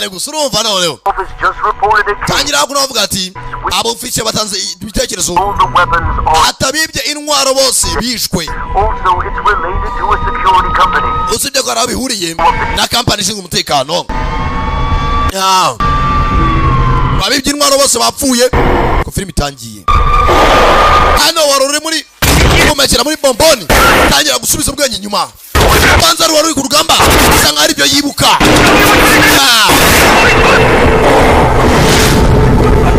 cyane gusa urumva noneho tangira kuno bavuga ati abo ufite batanze ibitekerezo atabibye intwaro bose bishwe usibye ko arabihuriye na company ishinzwe umutekano babibye intwaro bose bapfuye ko film itangiye hano warore muri kumekera muri bomboni tangira gusubiza ubwenge nyuma banza wari ku rugamba usanga ari byo yibuka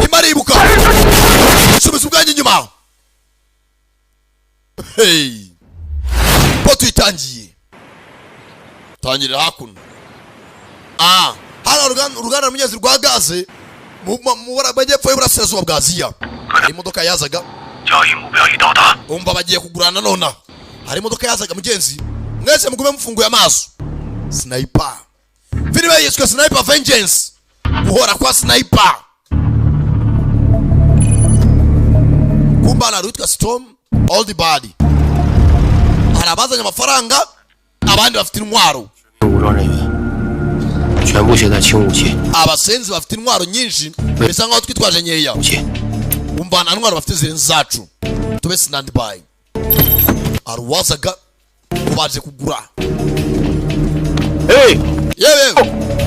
imari yibuka subiza ubwenge nyuma hey poto itangiye tangira hakuno hano uruganda rumunyezi rwa gaze mu bajyepfo y'uburasirazuba bwa Aziya hari imodoka yazaga umva bagiye kugurana nona hari imodoka yazaga mugenzi mwese mugume mufunguye amaso sniper filime yiswe Sniper Vengeance guhora kwa sniper kumbana rutwa Storm Old Body harabazanya amafaranga abandi bafite intwaro abasenzi bafite intwaro nyinshi bisa nkaho twitwaje nyeya umbana intwaro bafite zirenze zacu tube stand by arwazaga ubaje kugura hey yewe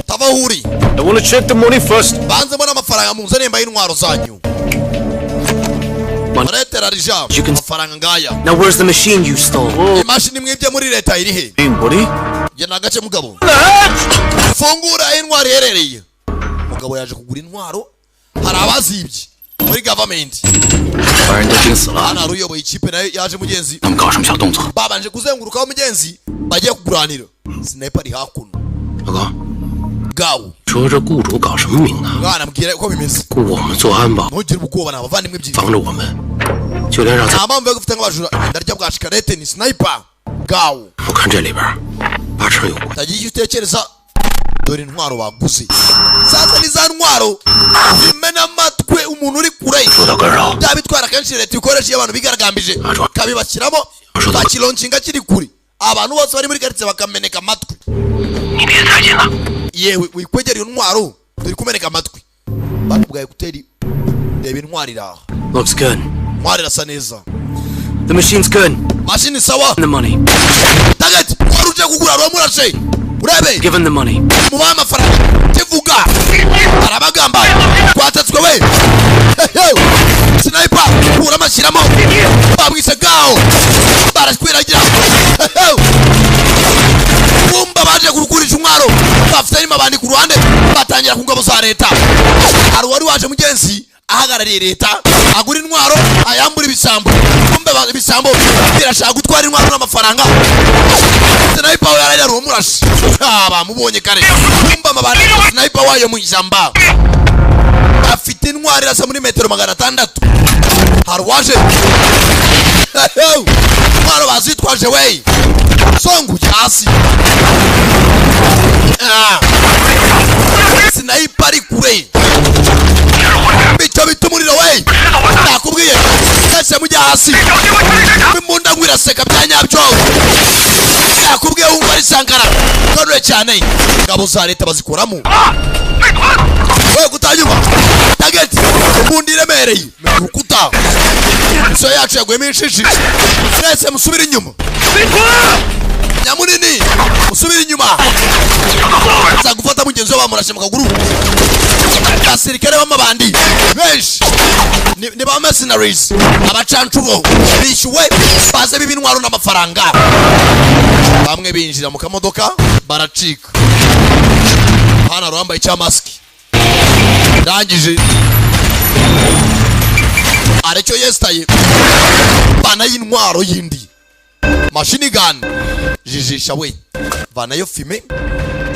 tabahuri I want to check the money first banze mbona amafaranga munze nemba y'intwaro zanyu Maretera rija amafaranga ngaya. Now where's the machine you stole? Imashini mwibye muri leta iri he? Body? Je nagace mugabo. Fungura intwaro herereye. Mugabo yaje kugura intwaro harabazibye muri government. Ana ruyoboye ikipe nayo yaje mugenzi. Babanje kuzenguruka wa mugenzi bagiye kuguranira. Sniper ari hakuno. Gawo. 说这雇主搞什么名堂？ Mwana mbwira uko bimeze. 雇我们做安保， Ntugire ubwoba nabavandimwe byinshi. 防着我们，就连让咱 Aba mbe gufite nk'abajura ndarya bwa shikarete ni sniper. Gawo. 我看这里边八成有关。 Tagiye utekereza dore intwaro baguze. Sasa ni za ntwaro imena amatwe umuntu uri kure. 说到根儿上， Dabitwara kenshi leta ikoresha abantu bigaragambije. Kabibashyiramo bakilonshinga kiri kuri. Abantu bose bari muri quartier bakameneka amatwi. 你别太近了。 Yewe wikwegera iyo ntwaro turi kumeneka amatwi. Bakubwaye guteri reba intwaro iraho. Looks good. Intwaro irasa neza. The machine's good. Machine sawa. The money. Target waruje kugura romurashe. Urebe. Give him the money. Mubaye amafaranga. Kivuga. Arabagamba. Kwatatswe we. Sniper. Kura mashyiramo. Bamwise gaho. Baraskwiragira. Bumba baje kurukurisha umwaro. Bafite ari mabandi ku ruhande batangira kungabo za leta. Hari wari waje mugenzi ahagarariye leta agura intwaro ayambura ibisambo. Bumba ibisambo birashaka gutwara intwaro n'amafaranga. Sniper we yarari rumurashe. Bamubonye kare. Bumba mabandi sniper wayo mu ijamba. Afite intwaro irasa muri metero 600. Hari waje. Intwaro bazitwaje we. Songu hasi. Sniper ari kure. Bicho bitumuriro we. Nakubwiye. Kase mujya hasi. Bimunda ngwira seka byanyabyo. Nakubwiye wumva ari sankara. Konwe cyane. Ngabo za leta bazikoramo. We kutanyuma. Target. Bundi remereye. Rukuta. So yacu yagwemo inshishi. Mwese musubira inyuma. Nyamunini musubira inyuma. Zagufata mugenzi wa bamurashe mu kaguru. Basirikare b'amabandi benshi ni ba mercenaries abacancubo bishyuwe baze bibintwaro n'amafaranga. Bamwe binjira mu kamodoka baracika. Hana rwambaye cya mask. Ndangije arecyo yestaye bana y'intwaro yindi. Machine gun jijisha we banayo fime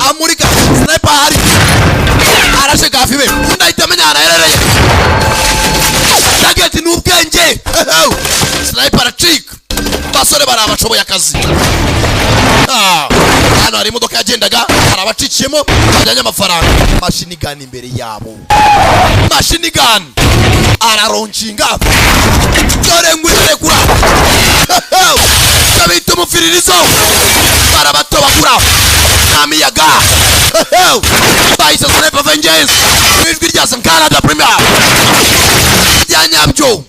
amurika sniper hari arashe gafime undahita menyana yerereye. Target n'ubwenge. Sniper aracika basore barabashoboye akazi. Hano hari imodoka yagendaga arabaciciyemo bajyanye amafaranga. Machine gun imbere yabo. Machine gun araronshinga dore ngwire kura. Kabita umufiririzo barabato bakura n'amiyaga bahise Sniper Vengeance ijwi rya Canada Premier rya nyabyo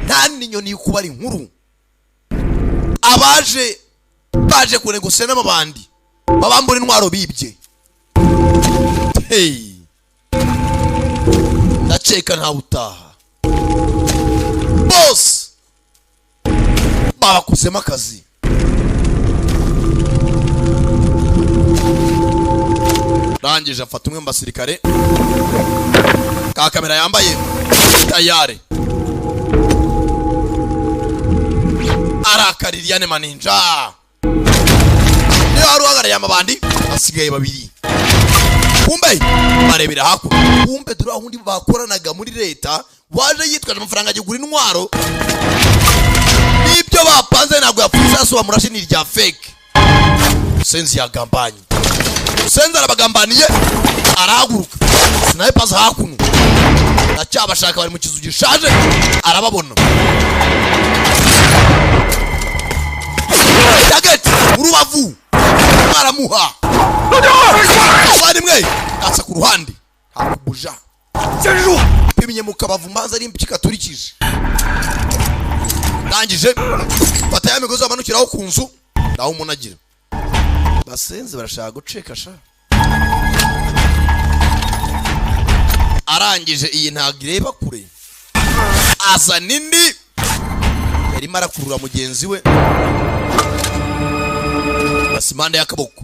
nta n'inyoni y'ukuba ari inkuru baje kunegosya n'abandi babambura intwaro bibye ndaceka nta utaha boss babakuzemo akazi rangije afata umwe mu basirikare ka kamera yambaye tayare arakaririane maninja niyo wari uhagarariye amabandi asigaye babiri kumbe barebera hakuno kumbe dore ahundi bakoranaga muri leta waje yitwaje amafaranga agigura intwaro n'ibyo bapanze ntabwo yapfuye saso bamurashe ni rya fake senzi yagambanye senzi arabagambaniye arahaguruka Sniper hakuno ndacyabashaka bari mu kizu gishaje arababona target urubavu mwaramuha bari mwe atsa ku ruhande hakubuja piminye mu kabavu manza ari impika turikije ndangije bataya migozo amanukiraho ku nzu ndaho umunagira basenze barashaka guceka sha arangije iyi ntagireba kure aza nindi yari marakurura mugenzi we basimande yakaboko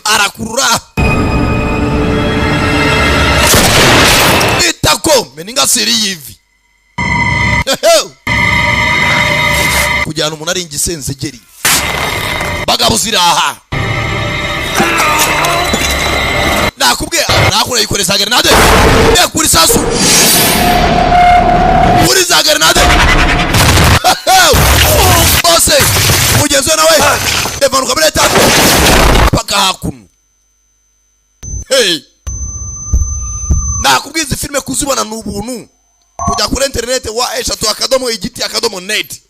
arakurura itako meninga siri yivi kujyana umuntu ari ingisenzegeri bagabo ziraha nakubwiye nakura yikoreza grenade kuri sasu kuri za grenade bose mugenzi nawe evanuka muri leta paka hakuno nakubwiye izi filime kuzibona n'ubuntu kujya kuri internet wa eshatu akadomo igiti akadomo net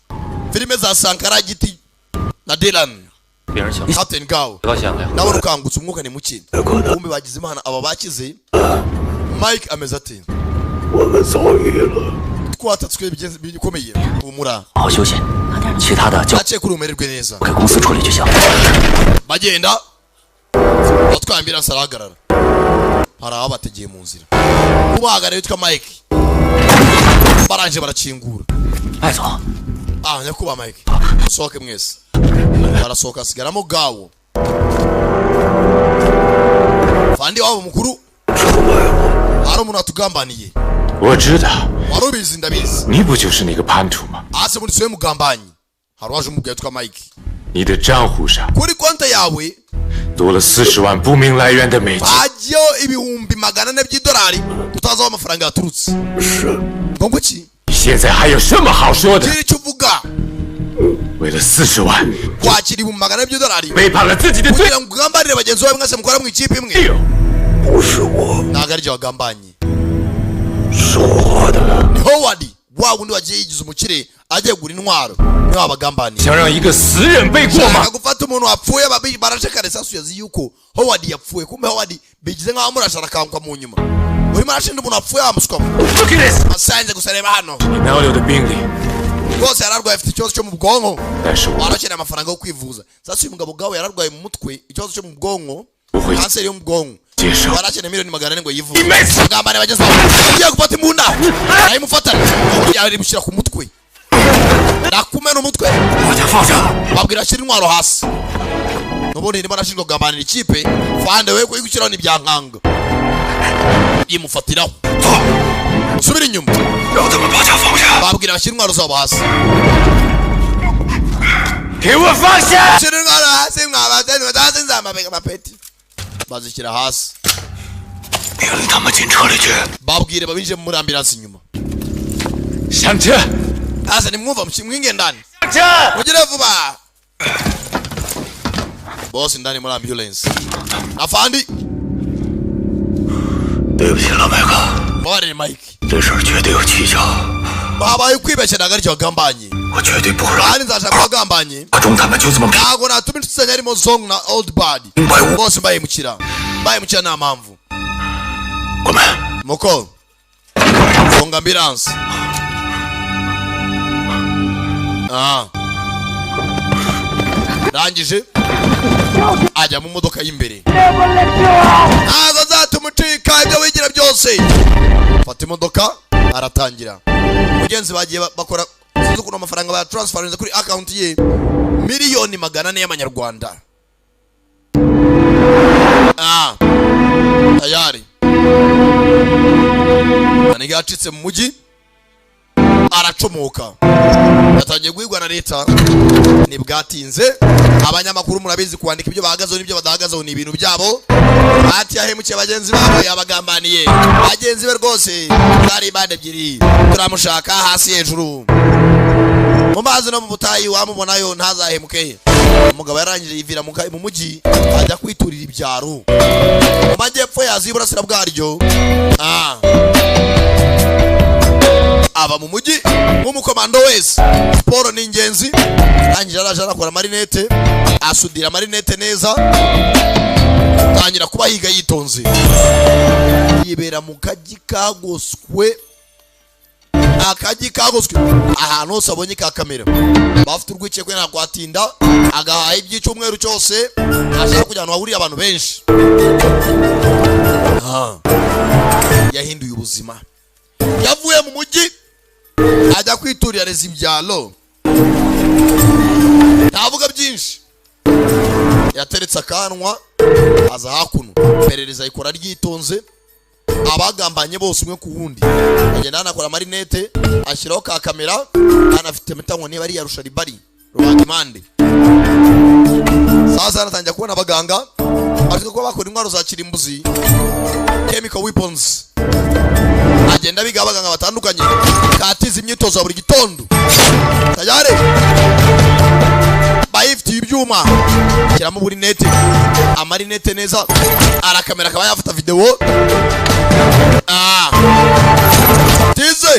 filime za Sankara giti na Dylan Captain Gao nawe rukangutse umwuka ni muke kumbe bagize imana aba bakize Mike ameze ati twatatswe bikomeye umura ace kuri umererwe neza bagenda batwambira saragarara hari abategeye mu nzira ubahagara yitwa Mike baranje baracingura nyakuba Mike sohoke mwese barasohoka sigaramo Gawo fandi wabo mukuru hari umuntu atugambaniye warubizi ndabizi你不就是那个叛徒吗 ase muri soye mugambanyi hari waje umugabo yitwa Mike 你的账户上 kuri konti yawe 多了40万不明来源的美金 hagiyeho ibihumbi $400 by'idolari tutazi aho amafaranga yaturutse ngo iki 你现在还有什么好说的 kiri cyo uvuga 为了40万 kwakira ibihumbi $400 by'idolari 背叛了自己的罪 kugira ngo ugambanire bagenzi bawe mwese mukora mu ikipe imwe 不是我 ntabwo ari byo wagambanye 是我的 ni Howard wa wundi wagiye yigize umukire agiye gura intwaro ni wabagambaniye 想让一个死人背锅吗 gufata umuntu wapfuye barashekare sasu yazi yuko Howard yapfuye kumbe Howard bigize nkaho murashara kanka mu nyuma uri marashinda umuntu wapfuye amusukamo asanze gusareba hano 你哪有的病例 rwose yararwaye afite ikibazo cyo mu bwonko 但是我 warakeneye amafaranga yo kwivuza sasa uyu mugabo gawe yararwaye mu mutwe ikibazo cyo mu bwonko 不会 kanseri yo mu bwonko 接受 warakeneye $400 ngo yivuze bagambane bageze aho ugiye gufata imbunda arayimufatana yarimushyira ku mutwe nakumena umutwe 把他放下 babwira ashyira intwaro hasi nubundi ndimo nashinzwe kugambanira ikipe fande we kuyigushyiraho n'ibyankanga yimufatiraho usubira inyuma 让他们把他放下 babwira ashyira intwaro zabo hasi 给我放下 ashyira intwaro hasi mwabazani batazi nzamabega amapeti bazishyira hasi 命令他们进车里去 babwire babinjire muri ambulance inyuma 上车 hasi nimwumva mwinge ndani 上车 mugire vuba boss ndani muri ambulance afandi 对不起老麦克 mwari Mike 这事儿绝对有蹊跷 babaye kwibeshya ntabwo ari cyo wagambanye 我绝对不会让 kandi nzashaka abagambanye 阿忠他们就这么拼。 ntago natuma inshuti zanjye harimo Zong na Old Bad bose mbayimukira nta mpamvu 我们 Moko Zong ambulance rangije ajya mu modoka y'imbere ntago nzatumucika ibyo wigira byose fata imodoka aratangira mugenzi bagiye bakora sinzi ukuntu amafaranga baya transferinze kuri account ye miliyoni 400 y'amanyarwanda tayari aniga yacitse mu mujyi aracomoka yatangiye guhigwa na leta nibwatinze abanyamakuru murabizi kwandika ibyo bahagazeho n'ibyo badahagazeho ni ibintu byabo ati yahemukiye bagenzi babo yabagambaniye bagenzi be rwose bari bande ebyiri turamushaka hasi hejuru mu mazi no mu butayi wamubonayo ntazahemuke umugabo yarangije yivira mu mujyi ajya kwiturira ibyaro mu majyepfo yazi iburasira bwaryo aba mu mujyi nk'umukomando wese siporo ni ingenzi rangira araje arakora marinete asudira marinete neza tangira kuba yiga yitonze yibera mu kajyi kagoswe akajyi kagoswe ahantu hose abonye ka kamera bafite urwikekwe nta kwatinda agahaye iby'icyumweru cyose ashaka kujya ahantu hahuriye abantu benshi yahinduye ubuzima yavuye mu mujyi ajya kwiturira reza ibyalo ntavuga byinshi yateretse akanwa aza hakuno perereza ikora ryitonze abagambanye bose umwe ku wundi agenda anakora marinete ashyiraho ka kamera anafite mitango niba ari yarusha ribari rubanga impande sasa anatangira kubona abaganga ariko ko bakora intwaro za kirimbuzi chemical weapons agenda biga abaganga batandukanye katiza imyitozo ya buri gitondo tayare bayifitiye ibyuma kiramo buri nete amarinete neza arakamera akaba yafata video tize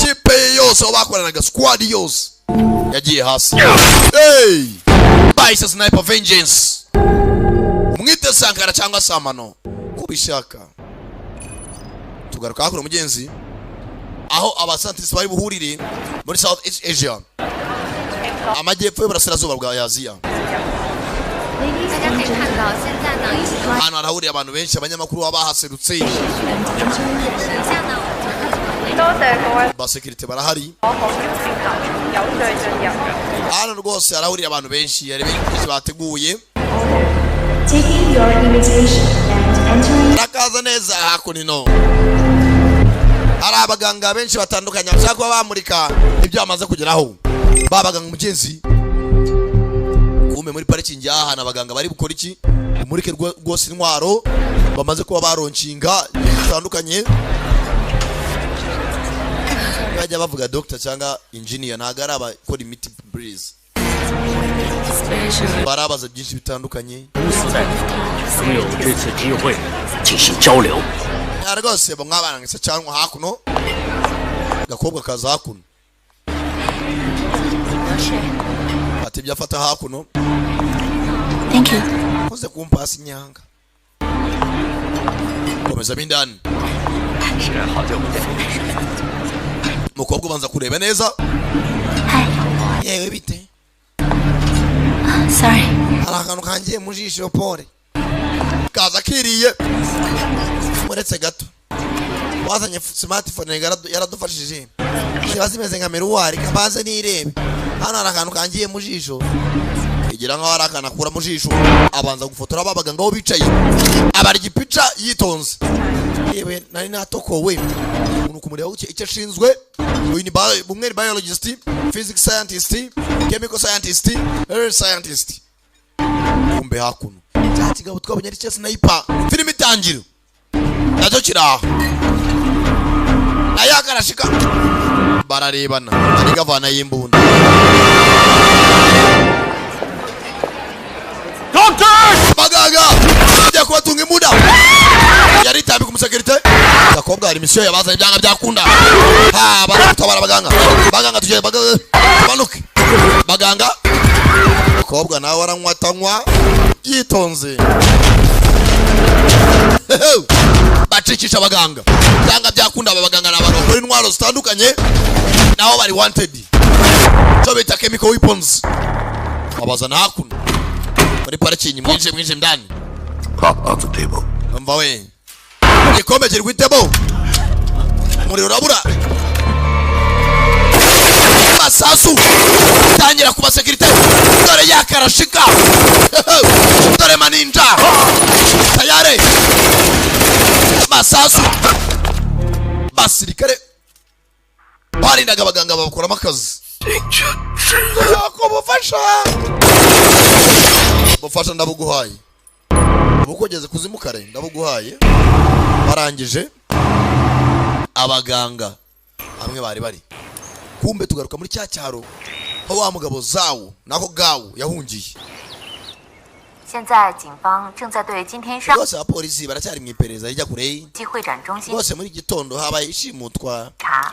chipe yose bakoranaga squad yose yagiye hasi Baisa Sniper Vengeance umwite Sankara cyangwa Samano kubishaka tugaruka hakuru mugenzi aho abasantisi bari buhurire muri South East Asia amajyepfo y'uburasirazuba bwa Aziya hano harahuriye abantu benshi abanyamakuru babahaserutse basekirite barahari hano rwose harahuriye abantu benshi yari benshi bateguye rakaza neza hakunino hari abaganga benshi batandukanye bashaka kuba bamurika ibyo bamaze kugeraho babaganga umugenzi kumbe muri parikingi y'ahantu abaganga bari bukora iki umurike rwose intwaro bamaze kuba baronshinga bitandukanye bajya bavuga doctor cyangwa engineer ntago ari abakora imiti breeze barabaza byinshi bitandukanye rwose bamwabarangise cyangwa hakuno gakobwa kaza hakuno ati byafata hakuno thank you uze kumpasa inyanga komeza bindani mukobwa banza kureba neza yewe bite sorry hari akantu kangiye mu jisho pole kaza kiriye muretse gato wazanye smartphone yaradufashije kiba zimeze nka meruwari kabanze nirebe hano hari akantu kangiye mu jisho igira nkaho hari akantu akura mu jisho abanza gufotora babaganga aho bicaye abarya ipica yitonze yewe nari natokowe umuntu kumureba uke icyo ashinzwe bumwe ni biologist physics scientist chemical scientist earth scientist kumbe hakuno cyakigabo twabonye ari cyese sniper film itangira nacyo kiraha ayakarashika bararebana ari gavana y'imbunda doctor bagaga ajya kubatunga imbunda yari tambi ku musekirite gakobwa hari mission yabazanye byanga byakunda ha tabara baganga baganga tujye banuke baganga kobwa nawe waranywa tanywa yitonze bacikisha abaganga cyangwa byakunda abaganga n'abantu bakora intwaro zitandukanye naho bari wanted cyo bita chemical weapons abazana hakuno muri parking mwinje ndani Top of the table. mva we igikombe kiri kwitebo muri urabura masasu tangira kuba security dore yakarashika dore maninja tayare masasu basirikare barindaga abaganga babakora amakazi ko bufasha ndabuguhaye ubukogeze kuzimukare ndabuguhaye barangije abaganga hamwe bari kumbe tugaruka muri cya cyaro ho wa mugabo zawo nako gawo yahungiye 现在警方正在对今天上 bose abapolisi baracyari mu iperereza rijya kure 机会展中心 bose muri gitondo habaye ishimutwa 查，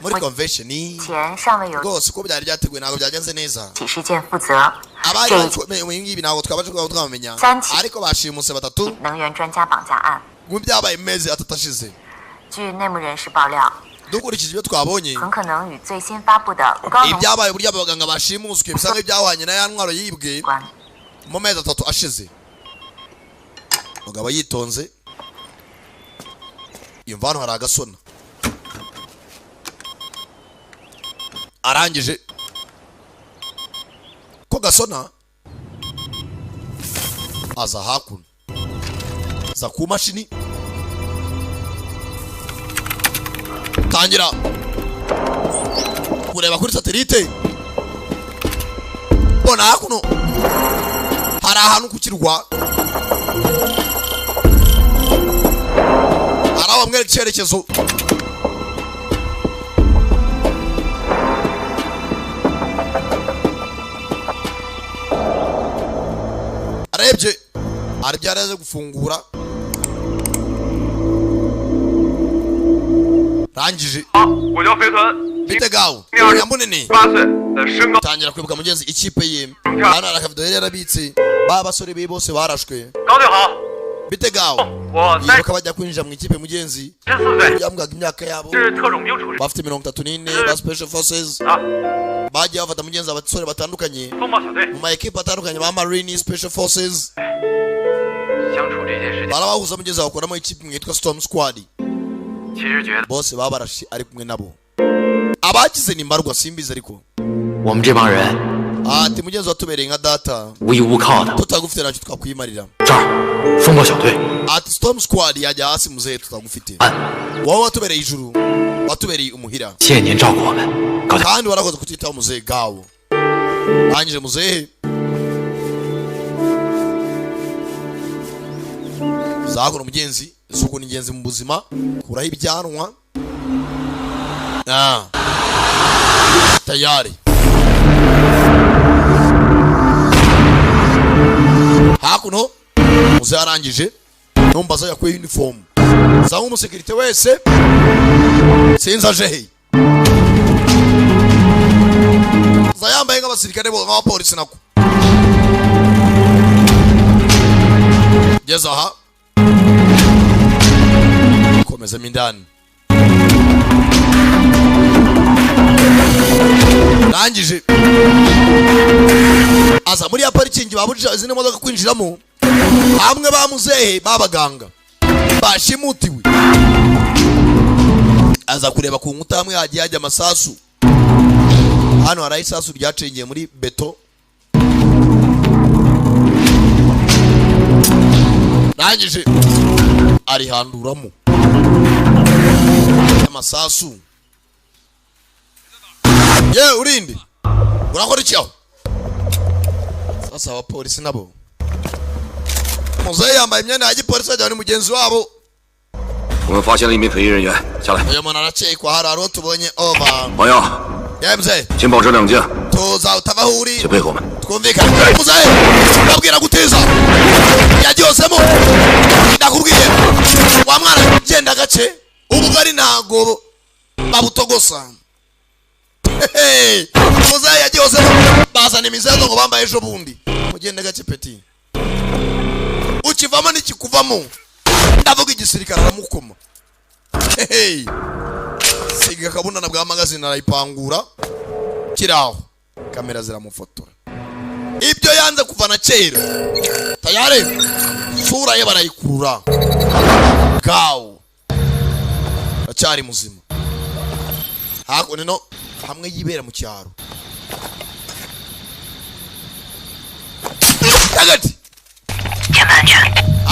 muri convention 前尚未有 rwose ko byari byateguwe ntabwo byagenze neza 起事件负责。 abari 这一 bakomeye mu ngibi ntabwo twabasha kuba twamenya Santi. ariko bashimuse batatu 能源专家绑架案， mu byabaye mezi atatashize 据内幕人士爆料， dukurikije ibyo twabonye 很可能与最新发布的高浓 ibyabaye burya abaganga bashimuswe bisa nk'ibyahwanye na ya ntwaro yibwe 关。 mu mezi atatu ashize mugabo yitonze yumva hano hari agasona arangije ko gasona aza hakuno za ku mashini tangira kureba kuri satelite bona hakuno hari ahantu ku kirwa hari aho bamwereka icyerekezo arebye hari ibyo yaraze gufungura rangije 我叫飞豚， bite gawo 28 munini 岁，身高 tangira kwibuka mugenzi ikipe ye hano hari akavido yari yarabitse ba basore be bose barashwe 高队好， bite gawo 我yibuka bajya kwinjira mu ikipe mugenzi 34岁， yambwaga imyaka yabo 是特种兵处理 bafite 34 ba special forces 啊， bagiye bafata mugenzi abasore batandukanye 风暴小队 mu ma equipe atandukanye ba marine special forces 相处这件事情， barabahuza mugenzi bakoramo ikipe imwe yitwa storm squad 其实觉得 bose baba barashe ari kumwe nabo abagize ni mbarwa simbizi ariko 我们这帮人 ati mugenzi watubereye nka data 无依无靠的， tutagufite ntacyo twakwimarira 这儿风暴小队 ati storm squad yajya hasi muzehe tutagufite 按 wowe watubereye ijuru watubereye umuhira 谢谢您照顾我们，高队 kandi warakoze kutitaho muzehe gawo rangije muzehe zakora umugenzi isuku ni ingenzi mu buzima kuraho ibyanwa tayari hakuno muzehe arangije numbaza yakuye uniform za umusekirite wese sinzi aje he za yambaye nk'abasirikare bo nk'abapolisi nako geza aha komezamo indani rangije aza muri ya parikingi babujije izindi modoka kwinjiramo hamwe ba muzehe babaganga bashimutiwe aza kureba ku nkuta hamwe hagiye hajya amasasu hano hari isasu ryacengeye muri beto rangije arihanduramo amasasu ye urinde urakora iki aho sasa abapolisi nabo muzehe yambaye imyenda ya gipolisi ajyana ni mugenzi wabo 我们发现了一名退役人员，下来。 uyu muntu arakekwa hari abo tubonye over 朋友， ye muzehe 请保持冷静， tuza utava aho uri 请配合我们。 twumvikane muzehe ndabwira gutiza yaryosemo ndakubwiye wa mwana genda gace ubugari ntago babutogosa muzehe yagiye bazana imizenzo ngo bambaye ejo bundi mugende gake peti ukivamo n'ikikuvamo ndavuga igisirikare aramukoma siga kabunana bwa magazine arayipangura kiraho kamera ziramufotora ibyo yanze kuvana kera tayare sura ye barayikurura gawo acyari muzima hako nino hamwe yibera mu cyaro tagati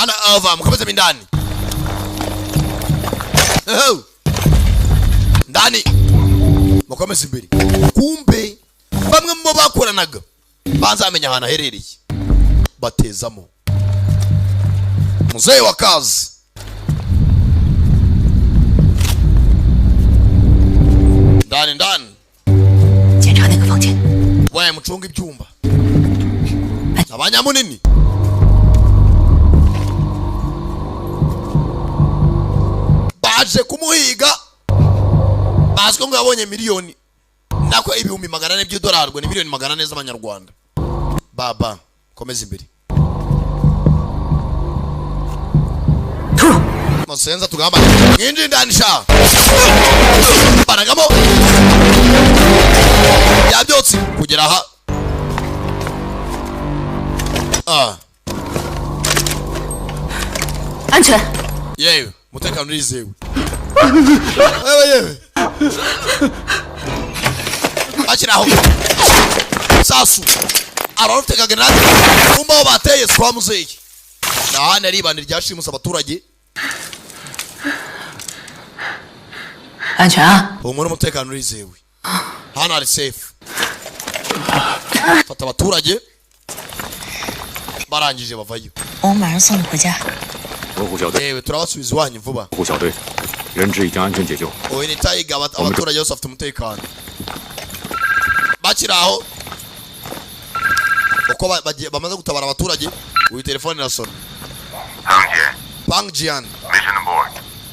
ana ava mukabeze mindani ndani mukomeze imbere kumbe bamwe mu bakoranaga banza amenya ahantu aherereye batezamo muzehe wa kazi ndani 检查那个房间。 waye mucunga ibyumba abanyamunini baje kumuhiga baziko ngo yabonye miliyoni nako ibihumbi 400 by'idolari ngo ni miliyoni 400 z'amanyarwanda baba komeza imbere musenza tugamba nginji ndanisha baragamo yabyotsi kugera aha安全。 yewe mutekano urizewe yewe akiraho sasu ararutega grenade kumba bateye kwa muzehe nahane ari ibandi ryashimusa abaturage 安全啊！ umwe umutekano urizewe hano ari safe fata abaturage barangije bavayo 我马上送你回家。 罗湖小队， yewe turabasubiza iwanyu vuba 罗湖小队，人质已经安全解救。 oye ni tayiga abaturage bose bafite umutekano bakiraho uko bamaze gutabara abaturage uyu telefone irasona 唐姐 Pangjian mission aboard.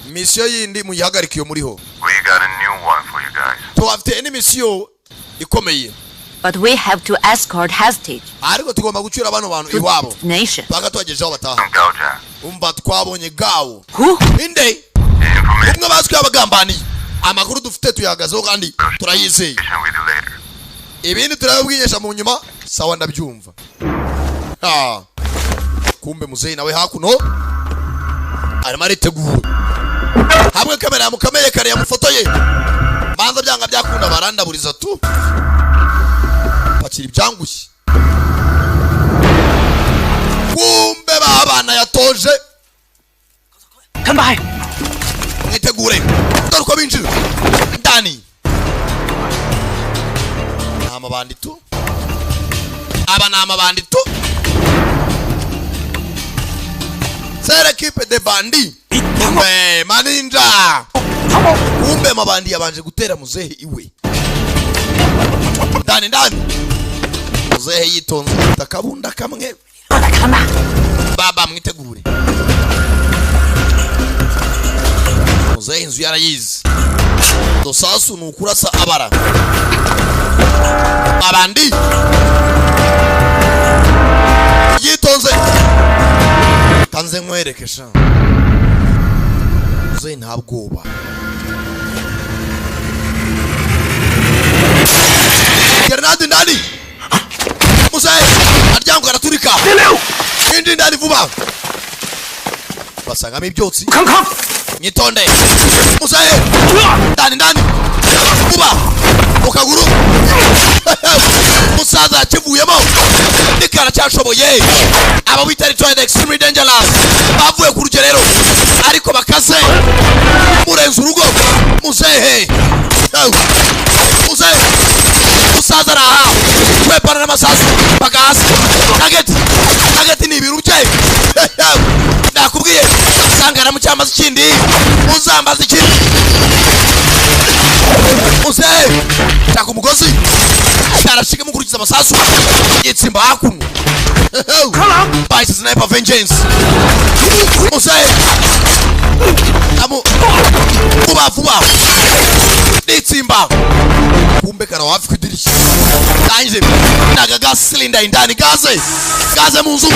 misiyo yindi muyihagarika iyo muriho We got a new one for you guys. tubafite indi misiyo ikomeye But we have to escort hostage ariko tugomba gucyura bano bantu to iwabo destination. paka tubagejeje aho bataha Gauja. umva twabonye gawo Who? inde Information umwe bazwi abagambaniye amakuru dufite tuyahagazeho kandi turayizeye with you later. ibindi turabibwinyesha mu nyuma sawa ndabyumva kumbe muzehe nawe hakuno arimo aritegura hamwe kamera yamukameye kare yamufotoye banza byanga byakunda barandaburiza tu bakira ibyangushye kumbe babana yatoje Come by. mwitegure dore uko binjira ndani amabandi tu aba ni amabandi tu c'est l'équipe de bandits kumbe maninja kumbe mabandi yabanje gutera muzehe iwe ndani muzehe yitonze takabunda kamwe baba mwitegure muzehe inzu yarayizi dosasu nukurasa abara abandi yitonze kanze nkwereke sha muzehe nta bwoba grenade ndani muzehe aryango araturika indi ndani vuba basangamo ibyotsi nyitonde muzehe ndani vuba ukaguru musaza yakivuyemo nikara cyashoboye aba bitari to extremely dangerous bavuye ku rugerero ariko bakaze murenza urugo muzehe musaza raha kwepana n'amasasu bagasi nageti ni ibintu bye nakubwiye sangara mu cyamazi kindi uzambaza ikindi muzehe cyaka umugozi cyarashika mukurikiza amasasu yitsimba hakuno by sniper vengeance muzehe vuba nitsimba kumbe kana wafi kwidirishya kanje naga gas cylinder indani gaze mu nzu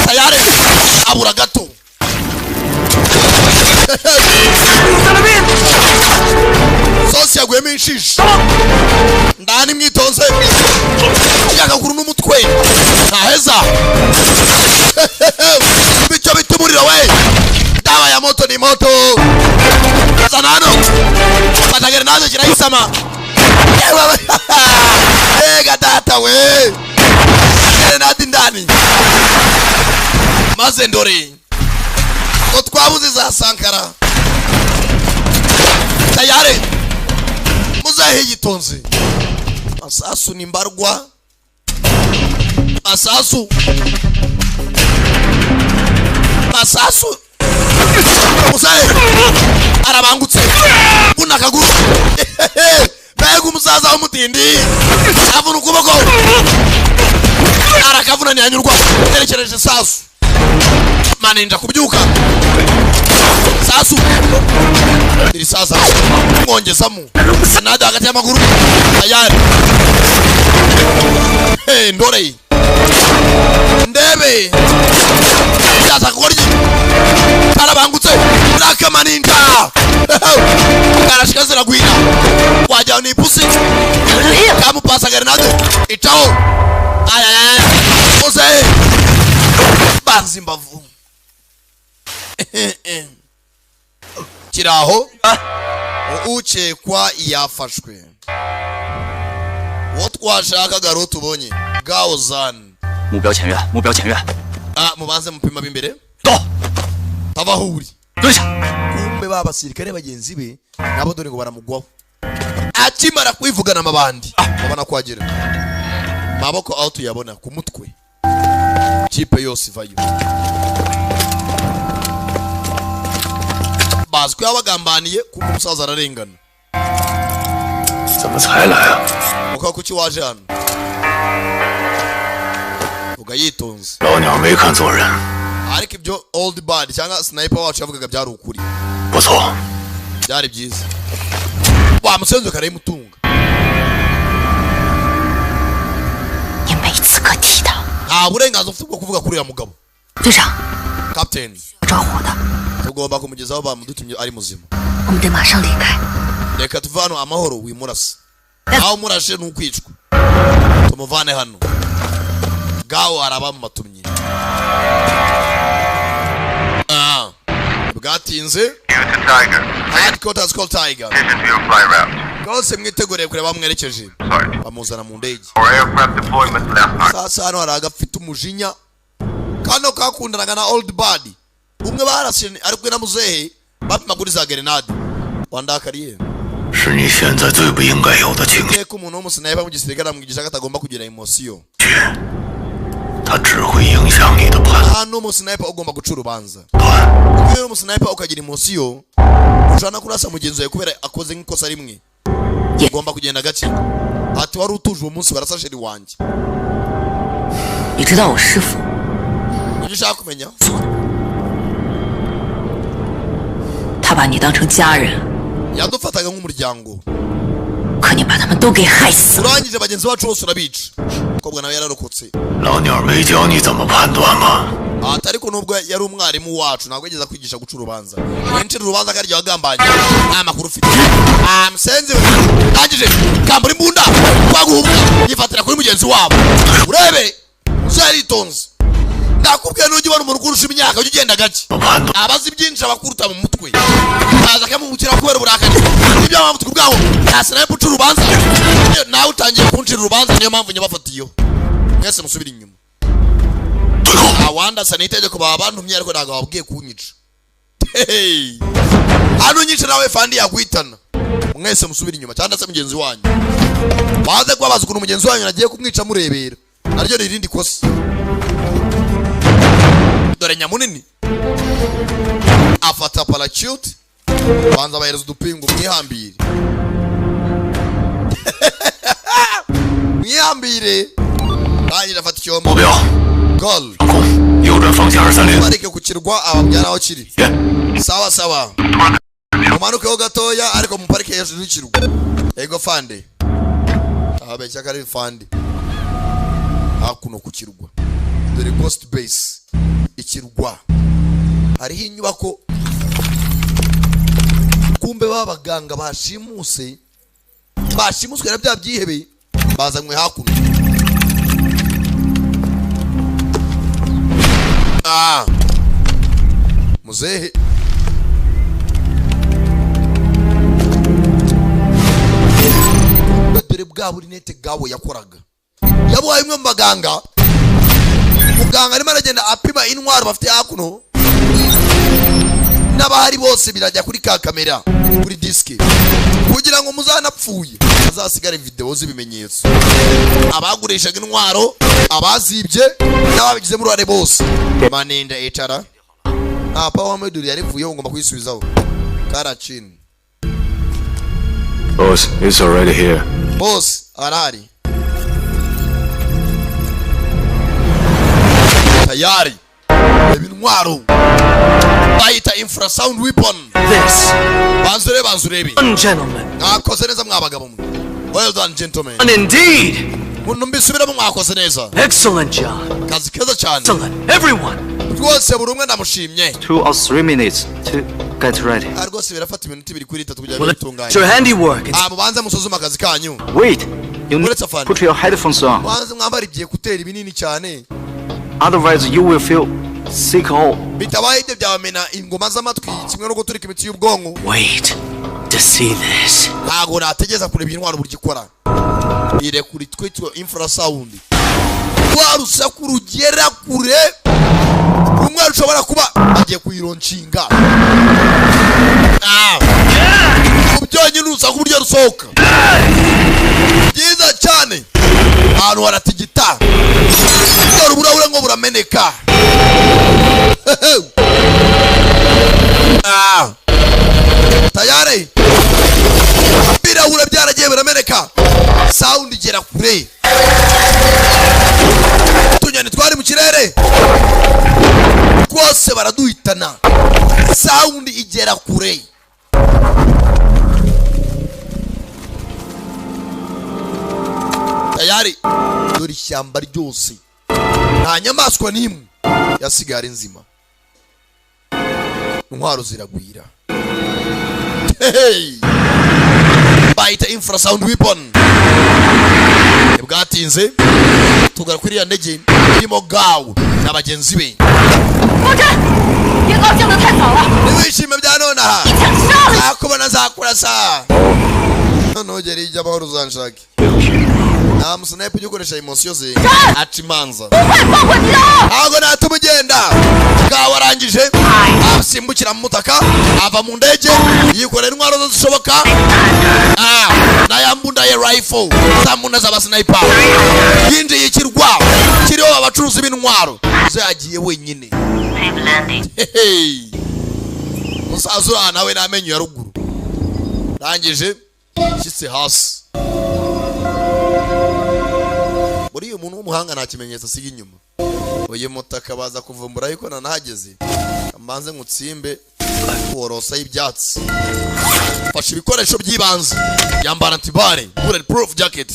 tayari abura gato sosi yagwemo inshishi ndani mwitonze yakaguru n'umutwe ntaheza bityo bitumurira we dawa ya moto ni moto sanano patagere nazo kirayisama gatata we nadi ndani maze ndore ko twabuze za Sankara tayari muzahe yitonze masasu ni mbarwa masasu muzahe arabangutse unakaguru bego umusaza w'umutindi avuna ukuboko arakavuna ntiyanyurwa terekereje sasu maninja kubyuka sasu iri sasa mwongezamo nada hagati y'amaguru ayari ndore ndebe yaza kurya arabangutse raka maninja karashika ziragwira wajya ni pusi kamupasa grenade itao aya ose banzi mbavu kiraho ukekwa yafashwe wotwashaka garo tubonye gaozan 目标前院 mubanze mupima bimbere 到 abahuri 蹲下 kumbe babasirikare bagenzi be nabo dore ngo baramugwaho akimara kwivugana amabandi babona kwagera maboko aho tuyabona ku mutwe kipe yose vayo bazwi abagambaniye ku musaza ararengana 怎么才来啊？ muka kuki waje hano vuga yitonze 老鸟没看错人， ariko ibyo old bad cyangwa sniper wacu yavugaga byari ukuri 不错， byari byiza wa musenzo kare mutunga 你没资格提他。 nta burenganzira ufite bwo kuvuga kuri ya mugabo 队长， captain 着火的， tugomba kumugezaho bamudutumye ari muzima 我们得马上离开。 reka tuve hano amahoro wimurasa aho murashe n'ukwicwa tumuvane hano gawo araba mu matumye bwatinze You to Tiger. headquarters called Tiger This is your fly route. rwose mwiteguriye kureba bamwerekeje Sorry. bamuzana mu ndege For aircraft deployment last night. sasa hano hari agafite umujinya kano kakundanaga na old bad umwe barashe ari kumwe na muzehe bapima kuri za grenade wandakariye 是你现在最不应该有的情绪。 ko umuntu w'umusniper mu gisirikare amwigisha ko atagomba kugira emotion 它只会影响你的判 hano umusniper ugomba guca urubanza 断。 iyo umusniper ukagira emotion ushana kurasa mugenzi wawe kubera akoze nk'ikosa rimwe ugomba kugenda gake ati wari utuje uwo munsi barasa sheri wanjye 你知道我师傅 ibyo ushaka kumenya 他把你当成家人， yadufataga nk'umuryango 可你把他们都给害死了。 urangije bagenzi bacu bose urabica umukobwa nawe yararokotse 老鸟没教你怎么判断吗？ ati ariko nubwo yari umwarimu wacu ntabwo yageza kwigisha guca urubanza winjira urubanza akarya wagambanye nta makuru ufite musenzi ndangije kambura imbunda twaguhubwa yifatira kuri mugenzi wabo urebe uzaritonze ndakubwiye n'ujya ubona umuntu kurusha imyaka ujya ugenda gake 怎么判断？ abazi ibyinshi abakuruta mu mutwe aza akamubukira kubera uburakari ibyo mpamvu tukubwaho nta sinayipu uca urubanza nawe utangiye kuncira urubanza niyo mpamvu nyabafatiyeho mwese musubire inyuma awanda sana itegeko baba bantumye ariko ntabwo babwiye kunyica hano unyica nawe fandi yaguhitana mwese musubire inyuma cyangwa se mugenzi wanyu baze kubabaza ukuntu mugenzi wanyu nagiye kumwica murebera naryo ni irindi kosa dore nyamunini afata parachute banza bahereza udupingu mwihambire mwihambire rangira afata 目 icyombo 标 gol 上空，右转方向230。 bareke ku kirwa ababyara aho kiri 耶， sawa sawa mumanukeho gatoya ariko muparike hejuru y'ikirwa. Ego fande abeshya kari fande hakuno ku kirwa dore coast base ikirwa hariho inyubako kumbe babaganga bashimuswe na bya byihebe bazanywe hakuno. Muzehe dore bwa buri nete gawo yakoraga yabuhaye imwe mu baganga. Muganga arimo aragenda apima intwaro bafite hakuno n'abahari bose birajya kuri ka kamera kuri diske kugira ngo muzanapfuye azasigare video z'ibimenyetso. Abagurishaga intwaro abazibye n'ababigizemo uruhare bose manenda etara power module yarivuyeho ngomba kuyisubizaho karachin. Boss, it's already here. Boss arari tayari ibintwaro bayita infrasound weapon. This, banzurebi gentlemen. mwakoze neza mwabagabo mwe. Well done gentlemen. And indeed. Mundu mbisubiramo mwakoze neza. Excellent job. Kazi keza cyane. Excellent. Everyone. Rwose buri umwe ndamushimye. 2 or 3 minutes to get ready. Rwose birafata iminota 2 kuri 3 kugira Well, bitunganye. it's your handiwork. Mubanze musuzuma akazi kanyu. Wait, you need Let's to have fun. put your headphones on. Mubanze mwambara ibye kuteri binini cyane. Otherwise you will feel sick all. Bitabaye ibyo byabamena ingoma z'amatwi kimwe no guturika imitsi y'ubwonko. Wait to see this. Ntago nategeza kureba intwaro buri gikora. Ire kuri twitwa infrasound. Warusaku rugera kure. Umwe ushobora kuba agiye kuyironcinga. Ubyonye nusa kuburyo rusohoka. Byiza cyane. Ahantu haratigita. Dore uburahure ngo burameneka. Tayari. Birahure byaragiye birameneka. Sound igera kure. Tunyane twari mu kirere. Kwose baraduhitana. Sound igera kure. Tayari dore ishyamba ryose nta nyamaswa n'imwe yasigara nzima. Intwaro ziragwira. Hey! Bayita infrasound weapon. Bwatinze tugara kuri ya ndege irimo gawo n'abagenzi be. Niwishime bya nonaha akubona zakurasa nogera ijya bahoro uzanshake. Nta musanaye kujya emotion ze atimanza ntago natumugenda gawo arangije asimbukira mu mutaka ava mu ndege yikorera intwaro zose zishoboka. Nayambunda ye rifle zamunda z'aba sniper yinjiye ikirwa kiriho abacuruzi b'intwaro ze yagiye wenyine. Musazura nawe namenyo ya ruguru rangije shitse hasi. Buriya umuntu w'umuhanga nta kimenyetso asiga inyuma. Uyu mutaka baza kuvumbura yuko nanahageze ambanze ngutsimbe worosa y'ibyatsi. Fasha ibikoresho by'ibanze yambara antibare bulletproof jacket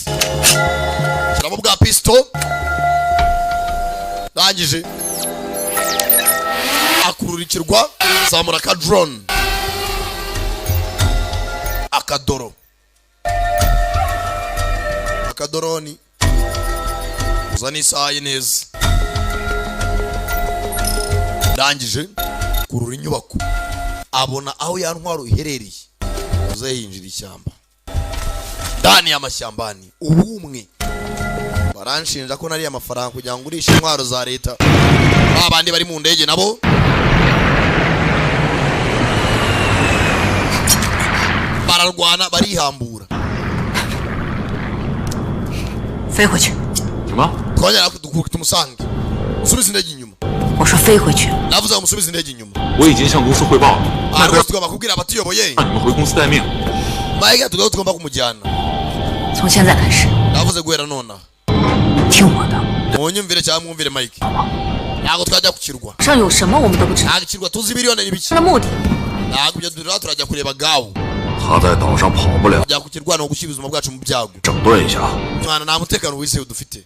kiramo bwa pistol rangije akururikirwa zamura ka drone akadoroni uzana isaha neza. Rangije kurura inyubako abona aho ya ntwaro iherereye uzahinjira ishyamba ndani y'amashyambani. Ubumwe baranshinja ko nari amafaranga kugira ngo urishe intwaro za leta. Abandi bari mu ndege nabo bararwana barihambura. 飞回去。什么？ twongera tumusange musubize indege inyuma. 我说飞回去。 navuze musubize indege inyuma. 我已经向公司汇报了，那边 tugomba kubwira abatuyoboye 让你们回公司待命。 Mike tugomba kumujyana. 从现在开始， navuze guhera nona 听我的。 munyumvire cyangwa mwumvire Mike. Ntago twajya ku kirwa. 上有什么我们都不知道。 Ntago kirwa tuzi miliyoni n'ibiki. 的目的 nakubyo durira turajya kureba gawo 他在岛上跑不了， kujya ku kirwana no gushyira ubuzima bwacu mu byago 整顿一下。 mwana nta mutekano wise dufite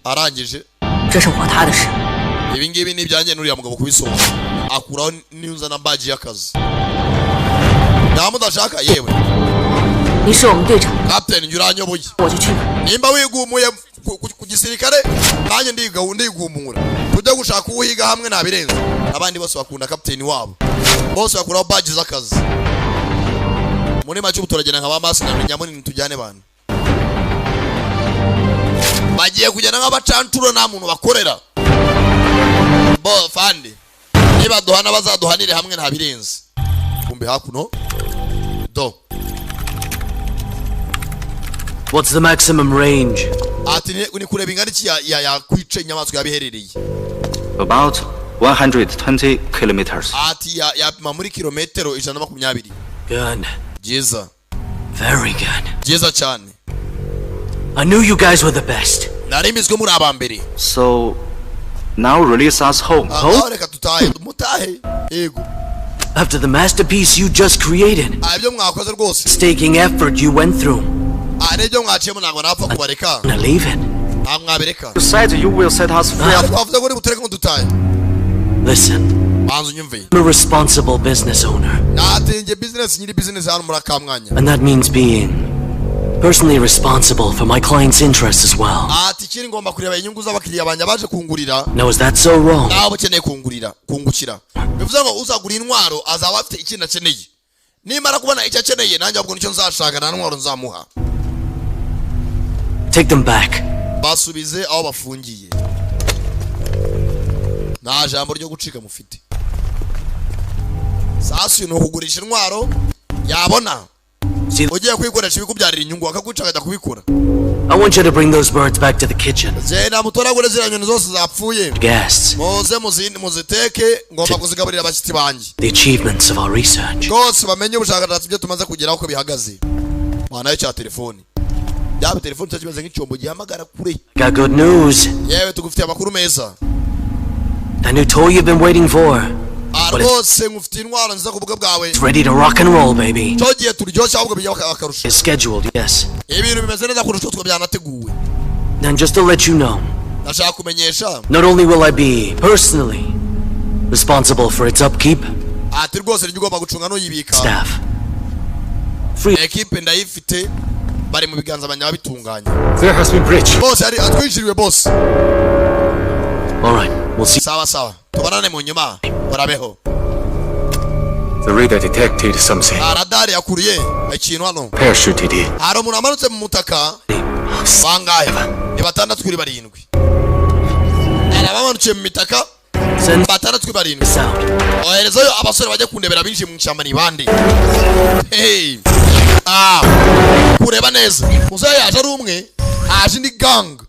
arangije 这是我他的事。 ibi ngibi ni ibyanjye n'uriya mugabo kubisoza akuraho n'inza na badge y'akazi nta mudashaka yewe 你是我们队长， captain njye uranyoboye 我就去吧。 nimba wigumuye ku gisirikare nanjye ndigumura tujya gushaka uwuhiga hamwe ntabirenze abandi bose bakunda captain wabo bose bakuraho badge z'akazi muri make ubu turagenda nka ba masi na nyamunini tujyane bana bagiye kugenda nk'abacancuro nta muntu bakorera bo fandi niba duhana bazaduhanire hamwe ntabirenze kumbe hakuno do. What's the maximum range? Ati ni kureba ingana iki ya kwica inyamaswa yabiherereye. About 120 kilometers. Ati ya muri kilometero 120. Good. Jeza. Very good. Jeza cyane. I knew you guys were the best. Narimizwe muri abambere. So now release us home. Home? Reka tutahe mutahe. Yego. After the masterpiece you just created. Abyo mwakoze rwose. Staking effort you went through. Arebyo mwaciyemo ntabwo napfa kubareka. Now leave it. Mwabereka. You said you will set us free. Avuze ko butereka ngo dutahe. Listen. Banzu nyumve. I'm a responsible business owner. Natinge business nyiri business hano muri akamwanya. And that means being personally responsible for my clients' interests as well. Ati kiri ngomba kureba inyungu z'abakiriya banje baje kungurira. Now is that so wrong? Nawe ukeneye kungukira. Bivuze ngo uzagura intwaro azaba afite ikintu akeneye. Nimara kubona icyo akeneye nanjye abwo nicyo nzashaka na ntwaro nzamuha. Take them back. Basubize aho bafungiye. Nta jambo ryo gucika mufite. Sasa no kugurisha intwaro yabona. Ugiye kwikoresha ibikubyarira inyungu akaguca akajya kubikora. I want you to bring those birds back to the kitchen. Zena mutoragure zira nyoni zose zapfuye. Guests. Moze muziteke ngomba kuzigaburira abashyitsi banjye. The achievements of our research. Rwose bamenye ubushakashatsi byo tumaze kugeraho ko bihagaze. Mwana yo cya telefoni. Yabe telefoni cyakimeze nk'icyombo gihamagara kure. Got good news. Yewe tugufitiye amakuru meza. The new toy you've been waiting for. Rwose ngufitiye intwaro nziza ku bwa bwawe. It's ready to rock and roll, baby. Cyogiye turyoshya ahubwo bijya bakarusha. It's scheduled, yes. Ibintu bimeze neza kurusha utwo byanateguwe. And just to let you know. Nashaka kumenyesha. Not only will I be personally responsible for its upkeep. Ati rwose rigomba gucunga no yibika. Staff. Free. Equipe ndayifite bari mu biganza banya babitunganya. There has been breach. Boss ari atwinjiriwe boss. All right, we'll see. Sawa. Tubanane mu nyuma. Barabeho. The radar detected something. Radar yakuriye ikintu hano. Parachute idi. Hari umuntu amanutse mu mutaka. Bangahe? Ni batandatu kuri barindwi. Arabamanutse mu mitaka. Batandatu kuri barindwi. Oherezayo abasore bajya kundebera binshi mu cyamba ni bande. Hey. Kureba neza. Muzaye yaje ari umwe. Aje ni gang.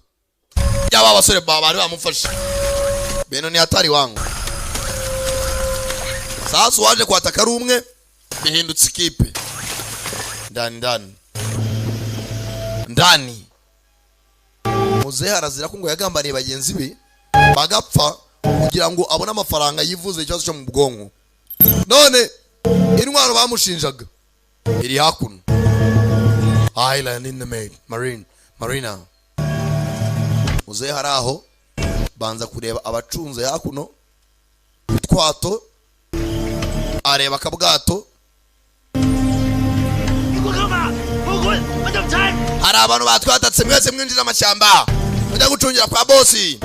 Yaba abasore bari bamufashe. Beno ni hatari wangu. Sasa waje kwataka ari umwe bihindutse ikipe. Ndani. Muzehe arazira ko ngo yagambaniye bagenzi be bagapfa kugira ngo abone amafaranga yivuze ikibazo cyo mu bwonko. None intwaro bamushinjaga iri hakuno. Island in the Marina. Muzehe haraho banza kureba abacunze hakuno utwato areba kabwato. Hari abantu batwatatse mwese mwinjira amashyamba mujya gucungira kwa bosi.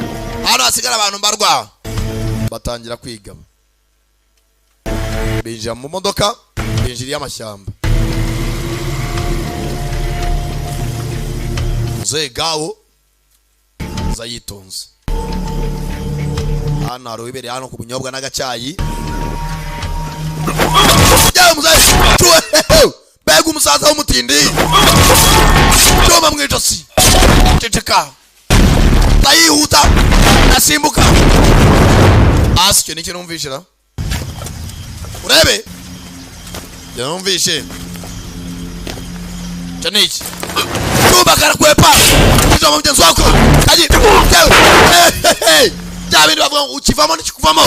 Hano hasigara abantu mbarwa batangira kwigaba. Binjira mu modoka binjiriye amashyamba. Muzehe gawo zayitonze. Hano hari uwibereye hano ku bunyobwa n'agacyayi. Yawe muzehe bega umusaza w'umutindi cyoma mu ijosi ceceka ndayihuta asimbuka asi cyo nicyo numvishira urebe cyo numvishe cyo niki cyuma karakwepa cyoma mugenzi wako kaji cyabindi bavuga ukivamo n'ikikuvamo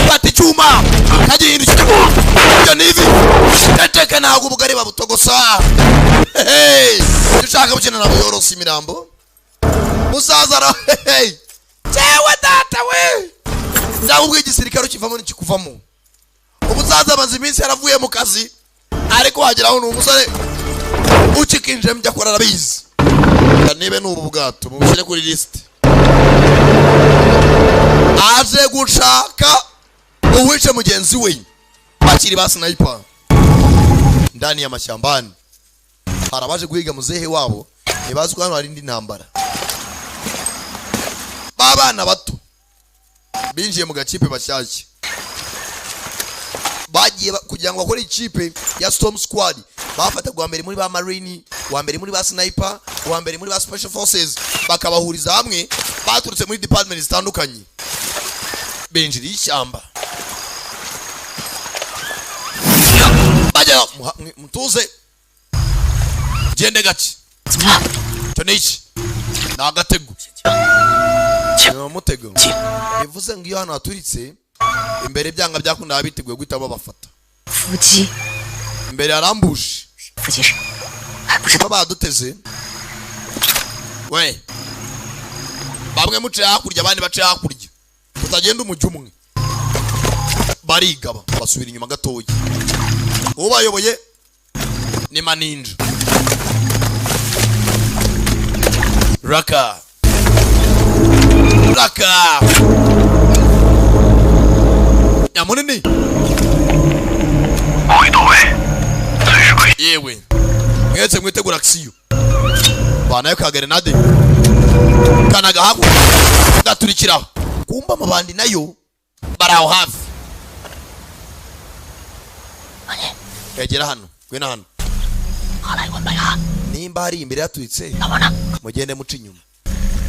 bati icyuma kagihindukira ibyo nivi teteka ntabwo ubugari babutogosa dushaka gukina nabo yorosa imirambo musaza ra cewe data we ndabubwiye igisirikare ukivamo n'ikikuvamo umusaza amaze iminsi yaravuye mu kazi ariko wageraho ni umusore ucikinje mujya akora arabizi nibe n'ubu bwato mubushyire kuri lisite aje gushaka uwishe mugenzi we bakiri ba sniper ndani y'amashyambani harabaje guhiga muzehe wabo ntibazi ko hano hari indi ntambara babana bato binjiye mu gakipe bashyashya bagiye kugira ngo bakore ikipe ya Storm Squad bafata gwa mbere muri ba Marine wa mbere muri ba Sniper wa mbere muri ba Special Forces bakabahuriza hamwe baturutse muri department zitandukanye benjiri y'ishyamba bajya mutuze gende gace cyo niki nagatego cyo mutego bivuze ngo iyo hano haturitse imbere byanga byakunda biteguye guhita babafata Fuji imbere arambushe Fuji是还不知道 baduteze we bamwe muce hakurya abandi bace hakurya utagenda umujyi umwe barigaba basubira inyuma gatoya ubayoboye ni maninja raka yamunini yewe mwese mwitegura action banayo ka grenade kanaga haku gaturikiraho kumba amabandi nayo baraho hafi egera hano gwena hano nimba hari imbere yaturitse mugende muca inyuma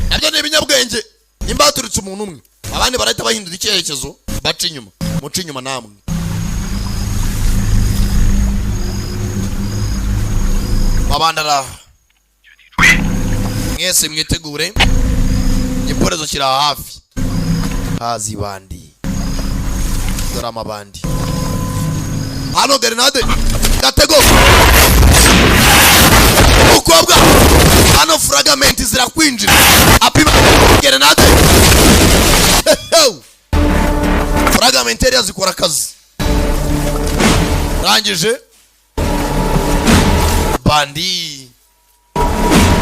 nabyo ni ibinyabwenge nimba haturitse umuntu umwe abandi barahita bahindura icyerekezo baca inyuma muca inyuma namwe babandara mwese mwitegure igiporezo kiri hafi hazi bandi dore amabandi hano grenade gatego ukobwa hano fragment zirakwinjira apima grenade fragment area zikora akazi rangije bandi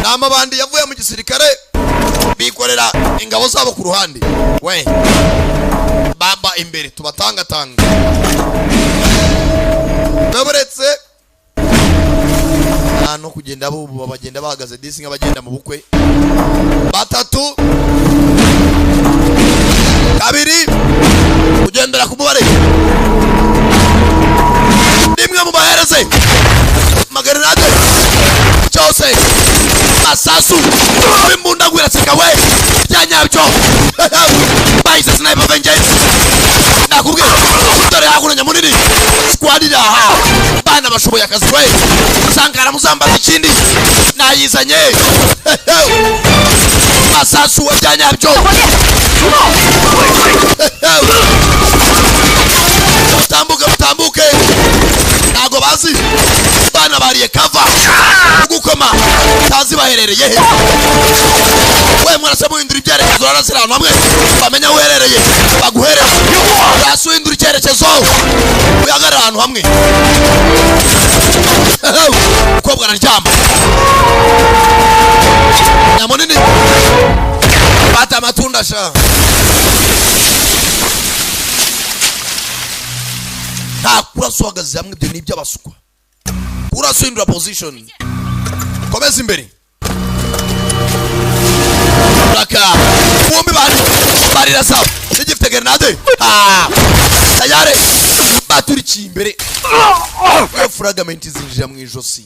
nama bandi yavuye mu gisirikare bikorera ingabo zabo ku ruhande we baba imbere tubatanga tanga naburetse no kugenda bo bagenda bahagaze disi nk'abagenda mu bukwe batatu kabiri kugendera ku mubare nimwe mu bahereze magrenade cyose masasu bimbunda gwiraseka we byanyabyo bayise sniper vengeance nakubwiye dore hakuranya munini squad iraha bana bashoboye akazi we sankara muzambaza ikindi nayizanye masasu we byanyabyo mutambuke ntago bazi bana bariye kava gukoma tazi baherereye he we mwarase muhindura ibyerekezo arasira ahantu hamwe bamenya uherereye baguherera urase uhindura icyerekezo uyagarara ahantu hamwe ukobwa araryama nyamunini bata amatunda sha nta kurasa uhagaze hamwe ibyo ni iby'abasukwa kurasa uhindura position komeza imbere raka bombi barira sawa n'igifite grenade tayare baturikiye imbere iyo fragment zinjira mu ijosi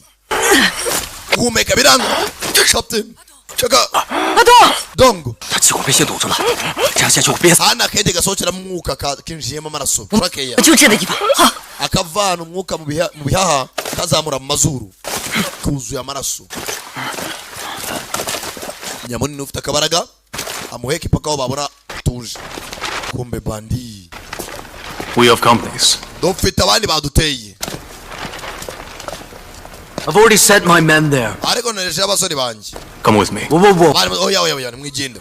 guhumeka biranga captain chaka dongo 他气管被线堵住了，这样下去我憋死。 hana kende gasohokeramo umwuka kinjiyemo amaraso urakeya 就这个地方，好， akavana umwuka mu bihaha kazamura mu mazuru kuzuye amaraso nyamunini ufite akabaraga amuheka ipaka aho babona tuje kumbe bandi We have companies. dufite abandi baduteye. I've already sent my men there. Ariko nereje abasore banje. Come with me. Oya mwigende.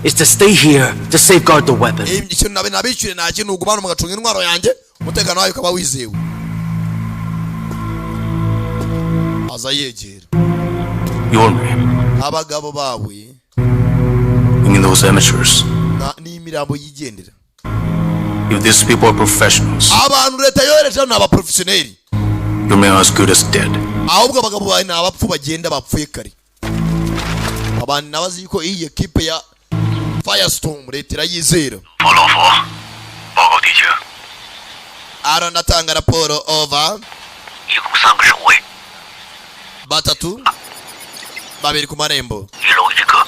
Is to stay here to safeguard the weapon. Ikintu nabicire nta kintu ugumana mugacunga intwaro yanjye, umutekano wayo ukaba wizewe. Aza yegera. Your name. Abagabo bawe. I mean those amateurs. Ni imirambo yigendera. If these people are professionals, abantu leta yohereje ni abaprofessioneri. your men are as good as dead. Ahubwo abagabo bawe ni abapfu bagenda bapfuye kare. Abantu nabazi yuko iyi equipe ya Firestorm leta irayizera. 佛老佛，报告敌情， Aaron atanga raporo over. 一共3个守卫， batatu, babiri ku marembo. 一楼一个，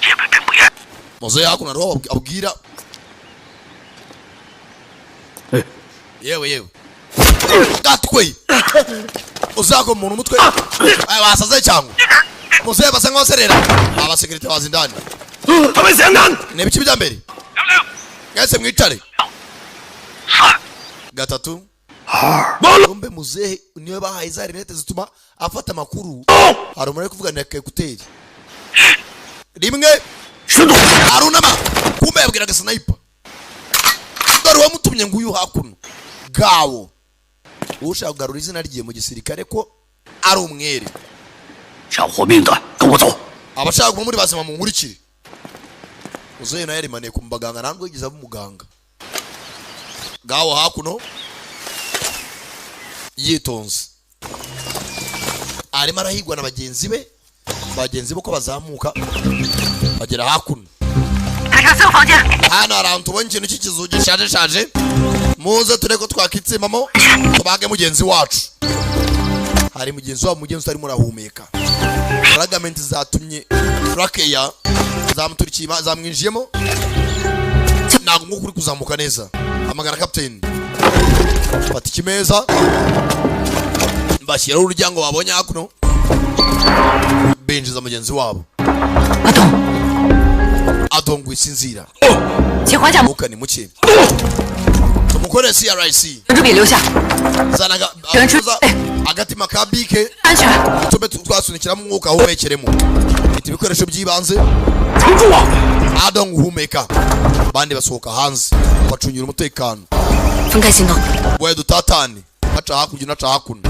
戒备并不严。 Muzehe hakuna roho abwira. Yewe. Gatwe. Uzako umuntu mutwe. Wasaze cyangwa. Muzehe basanga baserera. Abasekirite bazindani. Nebiki bijya mbere. Ngase mwicare. Gatatu. Bombe muzehe niwe bahaye za rinete zituma afata amakuru. Hari umuntu kuvuga na ekuteri. Rimwe. Arunama. Kumbe yabwiraga sniper. Dore wamutumye nguyu hakuno. Gawo. Ushaka kugarura izina rye mu gisirikare ko ari umwere. 想活命的，跟我走。 Abashaka kuba muri bazima mu nkurikire. Muzehe naye yarimaniye ku mbaganga ntabwo yigize aba umuganga. Gawo hakuno. Yitonze. Arimo arahigwa na bagenzi be. Bagenzi be ko bazamuka. Bagera hakuno. Hano arantu ubonye ikintu cy'ikizu gishaje. Muze tureko twakitsimamo tubage mugenzi wacu. Hari mugenzi utari murahumeka. Fragment zatumye Frakeya zamuturikiye zamwinjiyemo. Ntabwo ngo kuri kuzamuka neza. Amagara captain. Fata ikimeza. Bashyiraho uryango wabonye hakuno. Benjiza mugenzi wabo. Adongo isinzira. Uka ni muke. Tumukore CRIC. Zanaga agatima kabike. Tube twasunikira mu mwuka humekeremo. Iti bikoresho by'ibanze. Adongo humeka. Bandi basohoka hanze. Bacunyura umutekano. Bwe dutatane. Aca hakurya naca hakuno.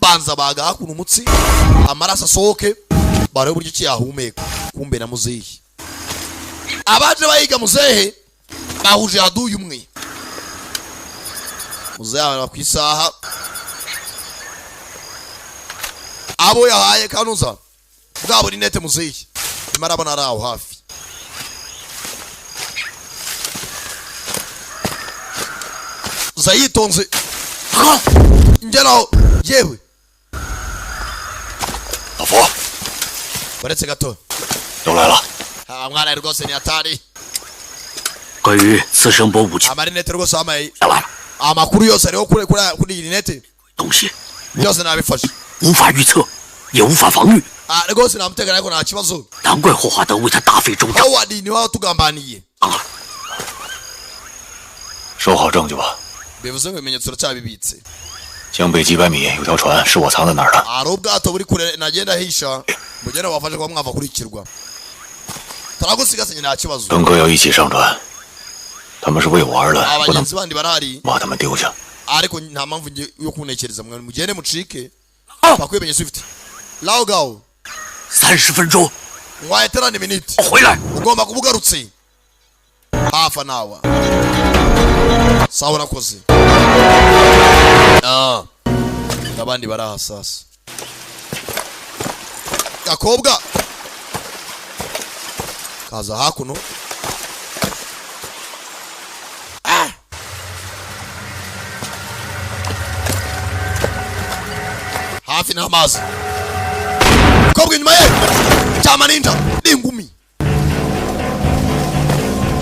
Banza baga hakuno umutsi. Amaraso asohoke. Bare uburyo cyahumeka. Kumbe na muzehe. Abaje bayiga muzehe bahuje aduye umwe. Muzehe abana ku isaha. Abo yahaye kanuza. Bwabo ni nete muzehe. Imara abana araho hafi. Zayitonze. Ngeraho yewe. Afo. Baretse gato. 又来了。 Mwana rwose ni atari. 关于自身波武器。 Amarinete rwose amaye. 来了。 Amakuru yose ariho kuri rinete. 东西。 Yose nabifashe. 无法预测，也无法防御。 Rwose namuteganya ko nta kibazo. 难怪霍华德为他大费周章。 Howard ni wawe tugambaniye. 收好证据吧。 Bivuze ngo ibimenyetso uracyabibitse. 江北几百米有条船，是我藏在哪儿的？ Hari ubwato buri kure nagenda hisha. Mugenda wafashe kwa mwava kurikirwa. Taragusigasanye nta kibazo. 乘客要一起上船，他们是为我而来，不能 Abagenzi bandi barahari. 把他们丢下。 Ariko nta mpamvu yo kunekereza mwe mugende mucike. Bakwibenye Swift. Lao gao. 30分钟。 Mwayeterane minute. 回来。 Ugomba kubugarutse. Hafa nawa. Sawa nakoze. Abandi baraha sasa. Gakobwa. Kaza hakuno. Hafi n'amazi. Kobwa inyuma ye. Cyamaninda. N'ingumi.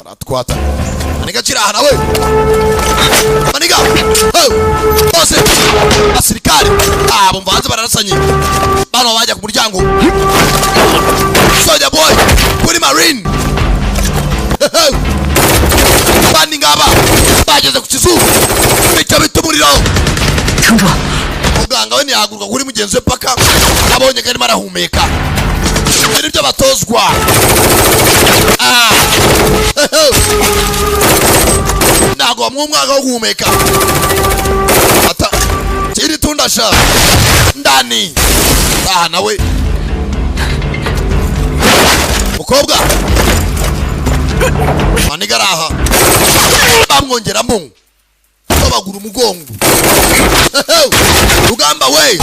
Aratwata. Maniga chira nawe. Maniga. Bose. Asirikali. Abo mvanze bararasanye. Bano bajya ku muryango. Soldier boy. Kuri marine. abandi ngaba bageze ku kizu bityo bitumuriro muganga we ntiyahaguruka kuri mugenzi we paka abonye karimo arahumeka ibyo nibyo batozwa ntabwo bamwe umwaka wo guhumeka kiri tundasha ndani nawe mukobwa manigaraha bamwongeramo babagura umugongo rugamba we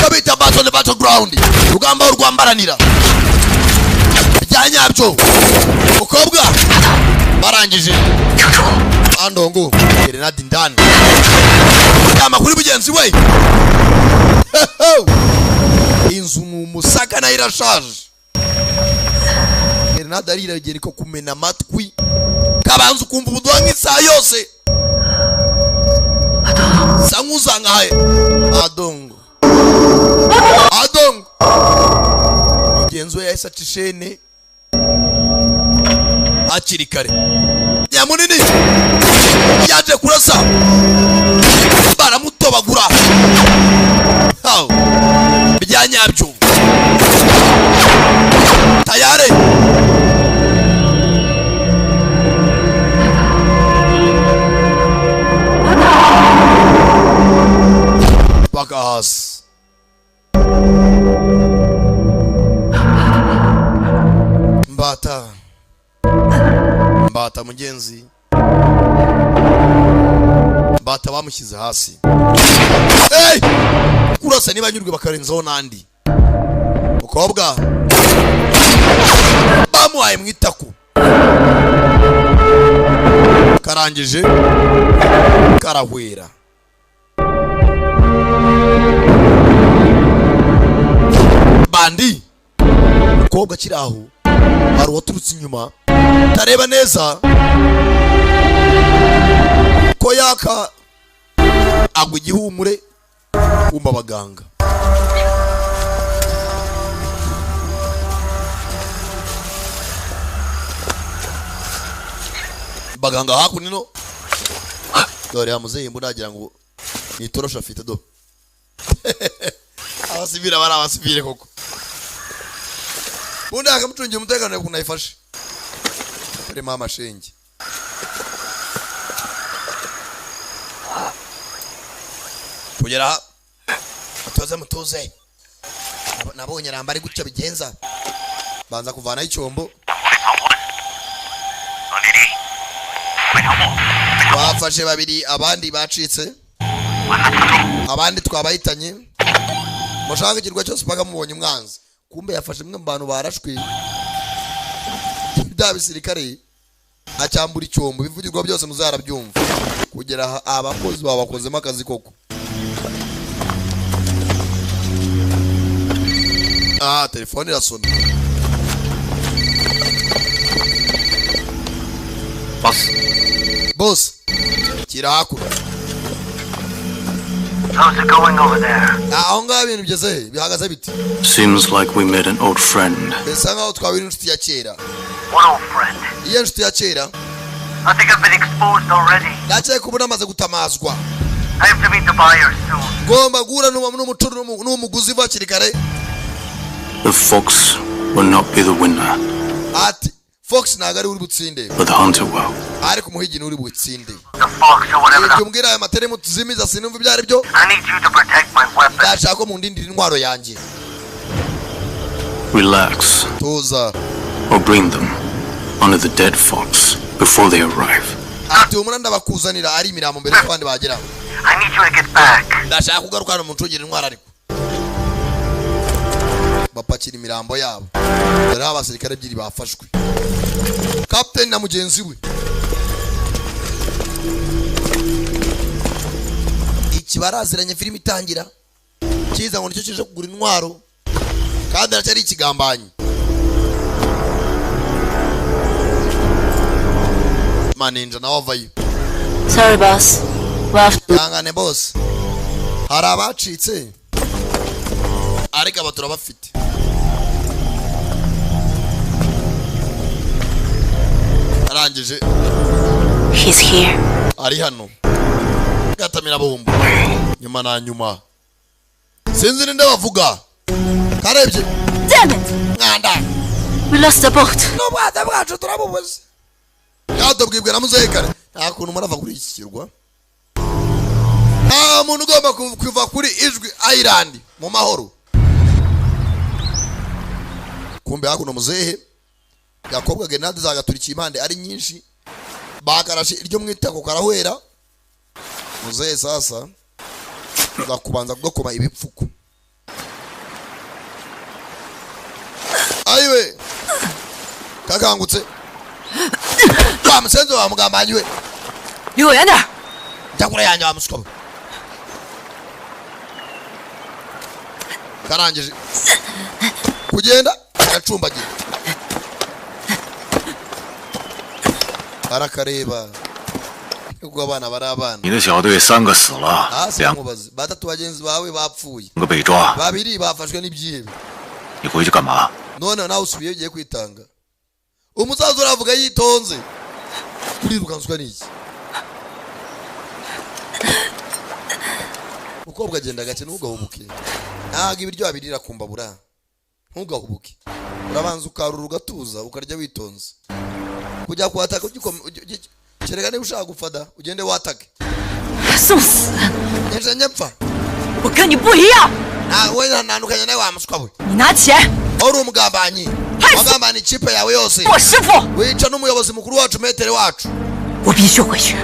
kabita battle the battleground rugamba urwambaranira byanyabyo mukobwa barangije andongo Grenade ndani kama kuri bugenzi we inzu umusaka na irashaje Grenade ari iragera ko kumena amatwi kabanza kumva ubudwa nk'isa yose sanguzanga haye adongo mugenzi we yahise acishene akiri kare nyamunini yaje kurasa baramutobagura byanyabyo tayare bagas mbata mugenzi mbata bamushyize hasi kurasa niba nyurwe bakarenzaho nandi mukobwa bamuhaye mwitaku karangije karahwera bandi mukobwa kiri aho hari uwaturutse inyuma tareba neza ko yaka agwa igihumure kumba abaganga hakunino dore yamuzeyi mburagira ngo nitorosha afite do abasivira bari abasivire koko bundi akamutungiye umutekano yakuna ifashe kare mama shenge kugera mutoze nabonye ramba ari gutya bigenza banza kuvana icyombo bafashe babiri abandi bacitse abandi twabahitanye mushaka ikirwa cyose paka mubonye umwanzi kumbe yafashe mwe mbantu barashwe byabisirikare acyambura icyombo bivugirwa byose muzarabyumva kugera abakozi babakozemo akazi koko telefone irasona boss kirakura How's it going over there? aho ngaho ibintu bigeze bihagaze biti Seems like we met an old friend. bisa nkaho twabira inshuti ya kera What old friend? iyo inshuti ya kera I think I've been exposed already. ndakeka kubona amaze gutamazwa I have to meet the buyer soon. ngomba guhura n'umucuru n'umuguzi bakiri kare The fox will not be the winner, ati Fox ntago ari uri butsinde but the hunter will. ariko umuhigi uri butsinde The fox or whatever. ibyo mbwira aya matere mutuzimiza sinumva ibyo ari byo I need you to protect my weapon. ndashaka ko mundindira intwaro yanjye Relax, tuza or bring them under the dead fox before they arrive. ati umuna ndabakuzanira ari imirambo mbere y'abandi bagera I need you to get back. ndashaka kugarukana mu ncungire intwaro ariko bapakira imirambo yabo dore aho abasirikare ebyiri bafashwe kapiteni na mugenzi we iki baraziranye filime itangira kiza ngo nicyo kije kugura intwaro kandi aracyari ikigambanyi maninja nawe avayo Sorry, boss. yangane boss hari abacitse ariko aba turabafite arangije He's here. Ari hano. Gatamira bombo. Nyuma na nyuma. Sinzi ninde bavuga. Karebye. Damn it! Nganda. We lost the boat. No bwata bwacu turabubuze. Yadobwibwe na muzehe kare. Nta kuntu marava kuri ikirwa. Nta muntu ugomba kuva kuri ijwi Island mu mahoro. Kumbe hakuno muzehe Yakobwa grenade zagaturikiye impande ari nyinshi. Bakarashe iryo mwitako karahwera. Muzehe sasa zakubanza kugakoma ibipfuko. Ayiwe kakangutse wa musenzo wa mugambanyi we Liu yenda jakura yanya wa muskobo karangije kugenda agacumbagira arakareba kuko abana bari abana 你的小队3个死了，2个 batatu bagenzi bawe bapfuye 被抓， babiri bafashwe n'ibyihebe 你回去干嘛？ none nawe usubiye ugiye kwitanga umusaza uravuga yitonze urirukanswa n'iki ukobwa agenda gake ntugahubuke ntago ibiryo abirira kumbabura ntugahubuke urabanza ukarura ugatuza ukarya witonze kujya kwataka kereka niba ushaka gufada ugende watake 送死！ nje nyepfa 我跟你不一样， we ntandukanye nawe wa muswa we 你拿钱， uri umugambanyi wagambana ikipe yawe yose 我师傅， wica n'umuyobozi mukuru wacu metere wacu 我必须回去，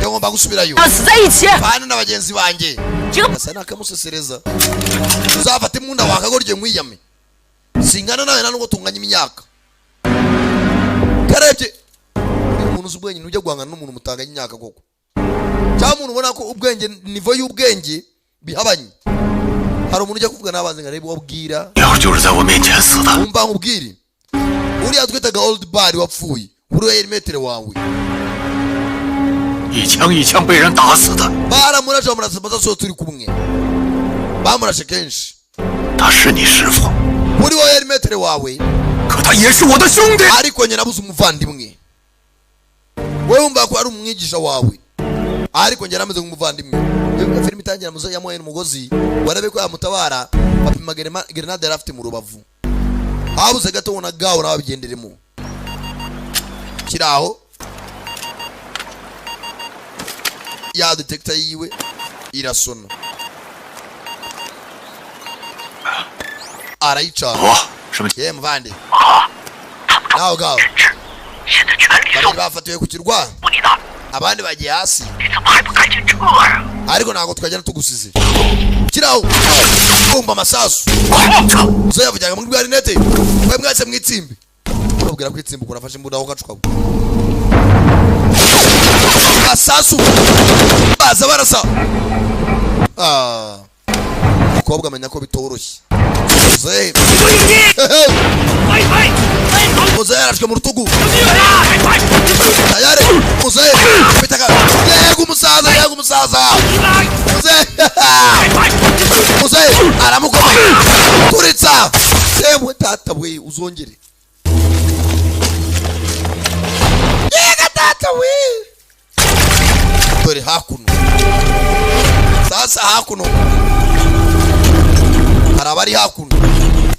ngomba gusubirayo 要死在一起。 bana n'abagenzi banjye 这个 asa nakamusesereza uzafata imunda wakagorye mwiyame singana nawe nubwo tunganya imyaka karebye umuntu uzubwenye ntujya guhangana n'umuntu mutanganya imyaka koko cyangwa umuntu ubona ko ubwenge nivo y'ubwenge bihabanye hari umuntu ujya kuvuga nabanze ngarebe wabwira 要就是在我面前死的， umva nkubwire uriya twitaga old body wapfuye uriya metere wawe 一枪一枪被人打死的， baramurashe bamurasa so turi kumwe bamurashe kenshi 他是你师傅， uri wowe metere wawe 可他也是我的兄弟。 ariko nyina nabuze umuvandimwe wewe wumva ko ari umwigisha wawe ariko njye nameze nk'umuvandimwe iyo film itangira muzo yamuhaye umugozi warabe ko yamutabara bapima grenade yari afite mu rubavu habuze gato ubona gaho nawe bigenderemo kiraho ya detector yiwe irasona arayicana 我什么？ ye muvande naho gaho 现在全力 bari bafatiwe ku kirwa 送你呢， abandi bagiye hasi 你怎么还不赶紧撤呀？ ariko ntago twajyana tugusize kiraho kumba amasasu zo yavujyaga mu gwarinete mwe mwese mwitsimbe babwira ko itsimbe ko nafashe imbunda aho gacukabo amasasu baza barasa umukobwa amenya ko bitoroshye muzehe muzehe yarashwe mu rutugu tayari muzehe bitaka yego umusaza muzehe aramukoma turitsa yewe tata we uzongere yega tata we dore hakuno sasa hakuno harabari hakuno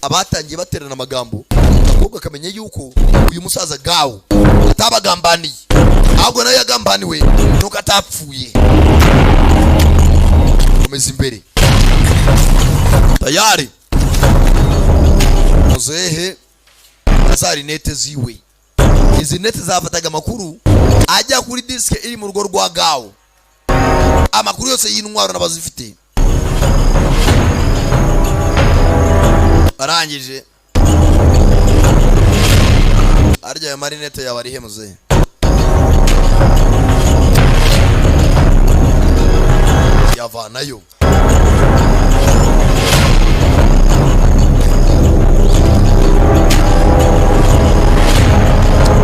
abatangiye baterana amagambo akobwa kamenye yuko uyu musaza gawo atabagambaniye ahubwo nayo yagambaniwe nuko atapfuye komeza imbere tayari muzehe azari nete ziwe izi nete zafataga amakuru ajya kuri diske iri mu rugo rwa gawo amakuru yose y'intwaro n'abazifite arangije arya ya marinete yawe arihe muzehe yavanayo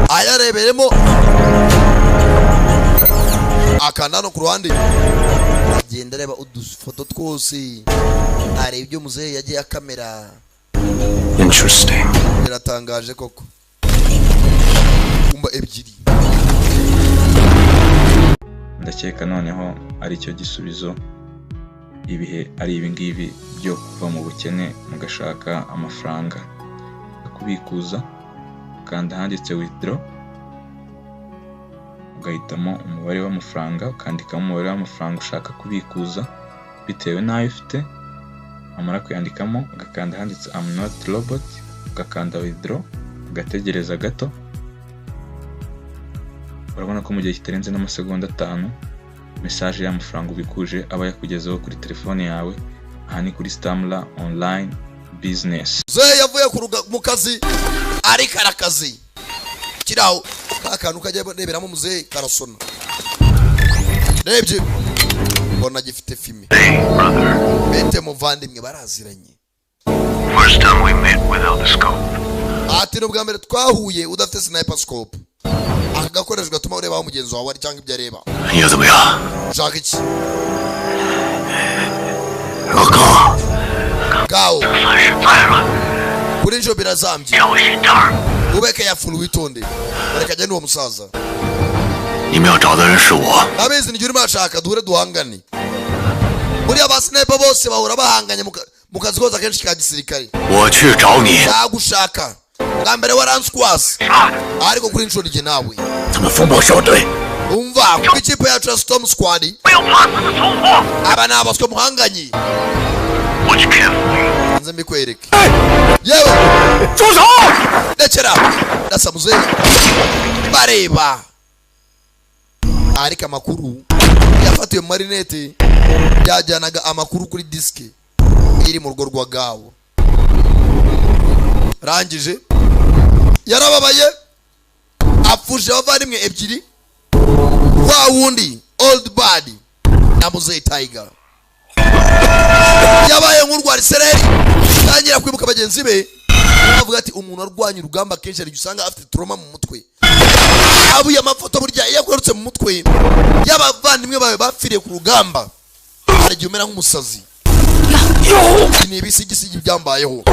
ayareberemo akanda no ku ruhande agenda areba udufoto twose areba ibyo muzehe yagiye akamera. Interesting. Biratangaje koko kumba ebyiri ndakeka noneho ari cyo gisubizo ibihe ari ibingibi byo kuva mu bukene mugashaka amafaranga yo kubikuza, ukanda handitse withdraw, ugahitamo umubare w'amafaranga, ukandikamo umubare w'amafaranga ushaka kubikuza bitewe n'ayo ufite, amara kuyandikamo ugakanda handitse I'm not robot, ugakanda withdraw, ugategereza gato. Urabona ko mu gihe kitarenze n'amasegonda 5 message y'amafaranga ubikuje aba yakugezeho kuri telefone yawe. Aha ni kuri Stamla online business. Yavuye mu kazi ari karakazi kiraho akantu kajya neberamo muzehe karasona rebye bona gifite filme bente muvandimwe baraziranye. First time we met without a scope. Ati n'ubwa mbere twahuye udafite sniper scope, akagakoreshwa gatuma ureba aho mugenzi wawe ari cyangwa ibyo areba. Ushaka iki? Gao kuri njo birazambye ubeke yafuru witonde barekajya n'uwo musaza. Abezi nijuri mashaka duhure duhangane. Muri aba sniper bose bahora bahanganye mu kazi koza kenshi ka gisirikare. Nagushaka bwa mbere waranskwasi ariko kuri njo rije nawe umva ku ikipe ya Storm Squad aba nabaswe muhanganye. Nze mbikwereke yewe ndekera ndasa muzehe bareba ariko amakuru yafatiwe marinete yajyanaga amakuru kuri diske iri mu rugo rwa Gao. Rangije yarababaye apfuje abavandimwe ebyiri, wa wundi old body na muzehe Tiger yabaye nk'urwari sereri tangira kwibuka bagenzi be bavuga ati umuntu arwanya urugamba kenshi ari usanga afite trauma mu mutwe. Abu ya mafoto burya yakorutse mu mutwe y'abavandimwe bawe bapfiriye ku rugamba ari umera nk'umusazi. Ni ibisigisigi byambayeho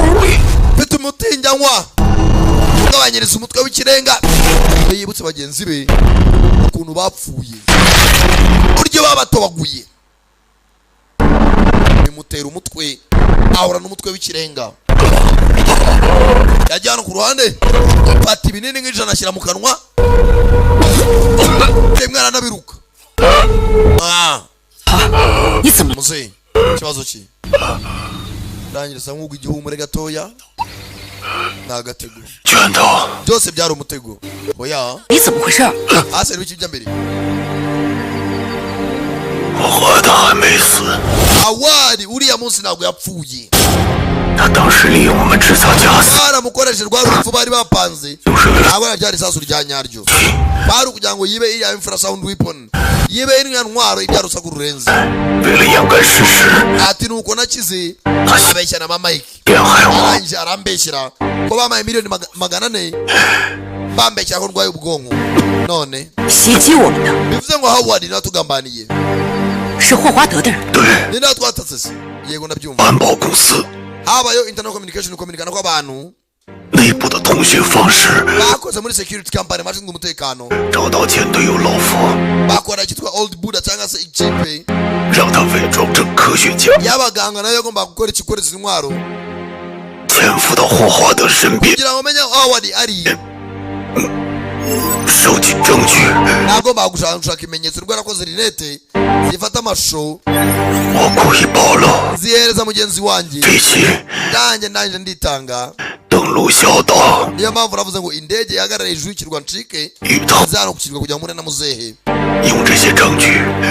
bita umutinjanywa ngabanyiriza umutwe w'ikirenga yibutse bagenzi be ukuntu bapfuye buryo babatobaguye bimutera umutwe ahora n'umutwe w'ikirenga. Yajyana ku ruhande fata ibinini nk'ijana ashyira mu kanwa mwana nabiruka. Muzehe ikibazo ki ndangiriza nk'uko igihumure gatoya nagatego byose byari umutego. Oya ase n'iki bya mbere awari uriya munsi ntabwo yapfuye. Mukoreshe rwa rupfu bari bapanze ntabwo yabyari isasu rya nyaryo bari kugira ngo yibe iya infrasound weapon yibe iriya ntwaro ibyaro usaku rurenze. Ati nuko nakize abeshya na mama Mike arangije arambeshyira ko bamaye miliyoni 400 bambeshyira ko ndwaye ubwonko none bivuze ngo Howard natugambaniye ni natwatatse. Yego ndabyumva habayo internal communication communicana kw'abantu bakoze muri security company bashinzwe umutekano bakora ikitwa old Buddha cyangwa se ikipe y'abaganga nayo yagomba gukora ikikoreza intwaro kugira ngo menye Howard ari nagomba gushaka imenyetso rwarakoze rinete zifata amashusho zihereza mugenzi wanjye nanjye nditanga. Niyo mpamvu navuze ngo indege yahagarara hejuru y'ikirwa ncike zano ku kirwa kugira ngo na muzehe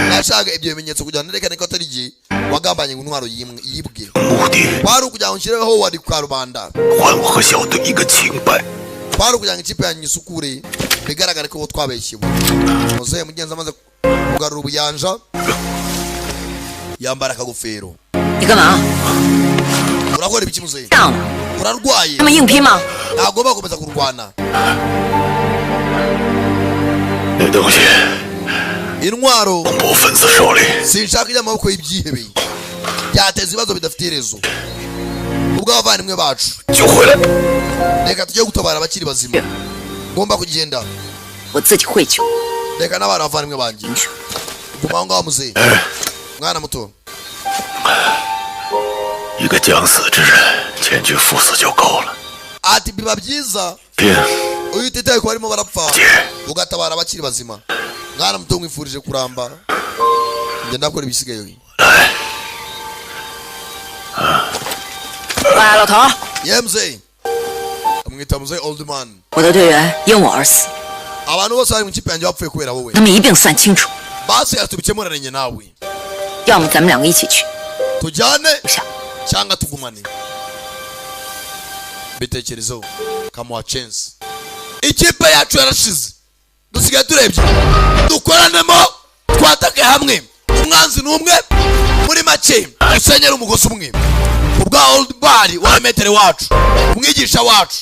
nashaka ibyo bimenyetso kugira ngo nerekane ko atari igihe wagambanye ngo intwaro yibwe kwari ukugira ngo nshyireho Howard kwa rubanda kwari ukugira ngo ikipe yanyu isukure bigaragare ko twabeshyewe. Muzehe mugenzi amaze kugarura ubuyanja yambara akagofero. Urakora ibiki muzehe? Urarwaye? Ntabwo bakomeza kurwana. Intwaro sinshaka ijya amaboko y'ibyihebe byateza ibibazo bidafite iherezo ubwo abavandimwe bacu. Reka tujye gutabara abakiri bazima. Ngomba kugenda. Reka n'abana bavandimwe banjye Kumanga muze. Mwana muto. 一个将死之人前去赴死就够了。 Ati biba byiza. 爹， Uyu titaye ko barimo barapfa. Ugatabara abakiri bazima. Mwana muto mwifurije kuramba. Nge ndakora ibisigaye. 喂，老头。 Ye mzee. Amwita mzee old man. 我的队员因我而死， Abantu bose bari mu kipe yanjye bapfuye kubera wowe. 他们一并算清楚， Basi atubikemuranye nawe. 要么咱们两个一起去， Tujyane cyangwa tugumane. Bitekerezo kamuha chance. Ikipe yacu yarashize. Dusigaye turebye. Dukoranemo twatake hamwe. Umwanzi numwe muri make usenyera umugozi umwe. Ubwa old bari wa metere wacu. Umwigisha wacu.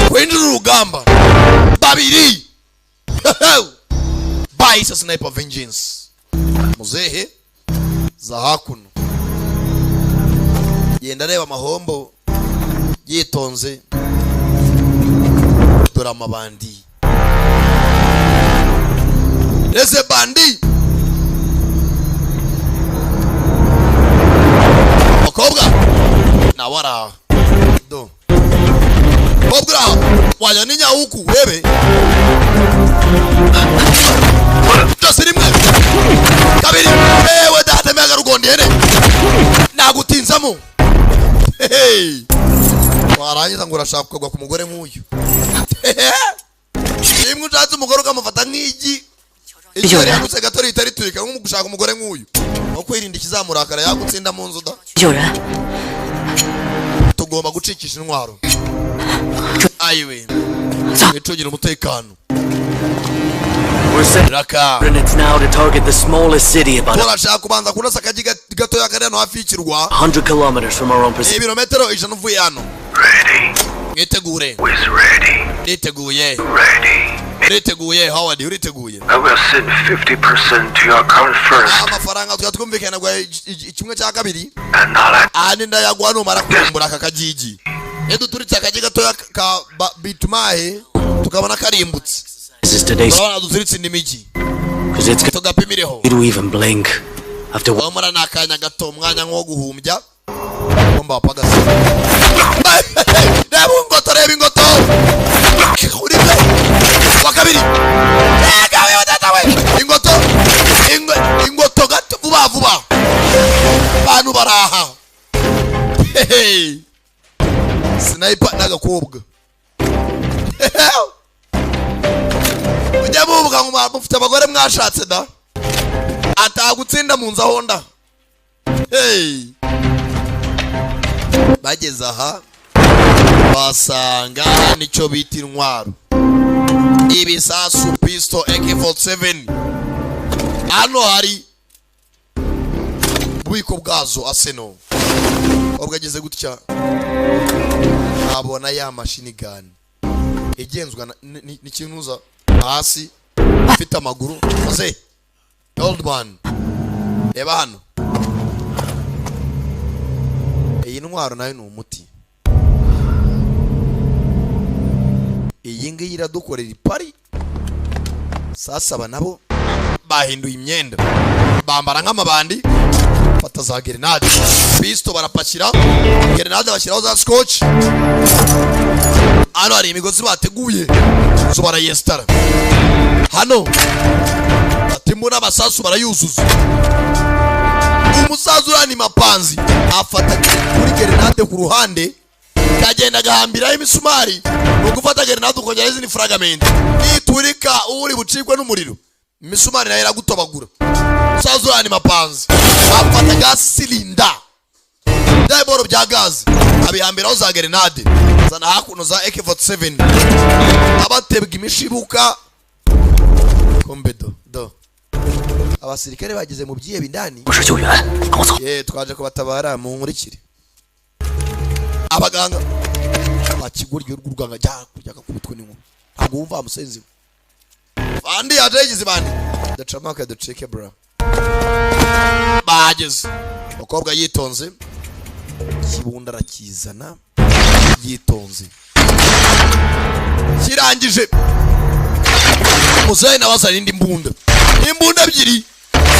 Kwinjira urugamba. Babiri. Bahise sniper vengeance. Muzehe za hakuno. Yenda reba amahombo yitonze. Dore amabandi. Ese bandi. Okobwa. Na wara. Do. Okobwa. Wanya ninya huku wewe. Josirimwe. Kabiri. Ewe data mega rugondi ene. Nagutinzamo. Hey. Warangiza ngo urashaka kugwa ku mugore nk'uyu. Nimwe utatse umugore ukamufata nk'igi. Icyo yagutse gato ritari turika nk'umugushaka umugore nk'uyu. No kwirinda ikizamurakara yagutsinda mu nzu da. 有人， Tugomba gucikisha intwaro. Ayiwe. Itugira umutekano. We're set coordinates now to target the smallest city about 100 kilometers from our own position. Ibirometero 100 uvuye hano. Mwitegure. Niteguye. Uriteguye Howard, uriteguye. I will send 50% to your account first. Amafaranga twatwumvikana gwa kimwe cya kabiri. Ani ndayagwa numara kumbura aka kajiji. Edo turitse akaje gato ka bitumahe tukabona karimbutse. Turabona duziritse indimigi. Cuz it's tugapimireho. To even blink after wamara nakanya gato mwanya nko guhumbya. Bomba wapagase. Reba ingoto. Uribe. Wakabiri. Gawe wadata we. Ingoto gato vuba. Bantu baraha. Hey. Sniper nagakobwa. Ujya muvuga ngo mufite abagore mwashatse da. Atagutsinda mu nza honda. Hey. Bageze aha basanga nicyo bita intwaro. Ibisasu pistol AK47. Hano hari bubiko bwazo Arsenal. Ubwageze gutya abona ya machine gun igenzwa n'ikinuza hasi afite amaguru maze old man reba hano. Iyi ntwaro nayo ni umuti. Iyi ngiyi iradukorera ipari. Sasa banabo bahinduye imyenda bambara nk'amabandi fata za grenade pisto barapakira grenade bashyiraho za scotch. Hano hari imigozi bateguye zo barayestara. Hano batimura abasasu barayuzuza. Umusaza urani mapanzi afata kuri grenade ku ruhande kagenda gahambiraho imisumari no gufata grenade ukongera izindi fragment niturika uri bucikwe n'umuriro imisumari nayo iragutobagura. Umusaza urani mapanzi afata gas cylinder daiboro bya gas abihambiraho za grenade zana hakuno za AK47 abatebwa imishibuka kombedo do. Abasirikare bageze mu byiye bindani. Twaje kubatabara mu nkurikire. Abaganga bakiguryo urwanga jya kujya kubitwe n'inko. Ntabwo wumva amusenzi. Bandi yajegize bandi. Dacamaka duceke bra. Bageze. Ukobwa yitonze. Kibunda rakizana. Yitonze. Kirangije. Muzayi nabaza indi mbunda. imbunda ebyiri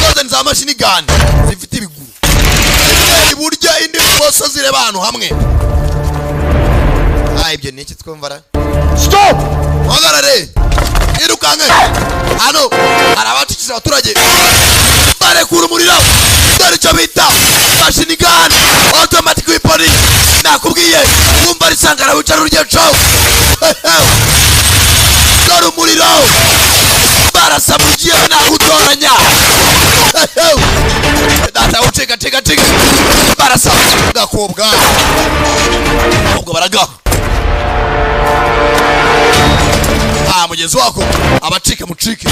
zose ni za mashini gun zifite ibiguru iburyo indi bose zireba ahantu hamwe. Ibyo ni iki twumvara? Stop! Hagarare! Irukanke! Hano hari abatikije abaturage barekura umuriro dore icyo bita mashini gun automatic weapon. Nakubwiye wumva risangara wicara urugero cyo dore umuriro barasamugiye nagutoranya data utega barasa gakobwa ubwo baraga mugenzi wako abacike mucike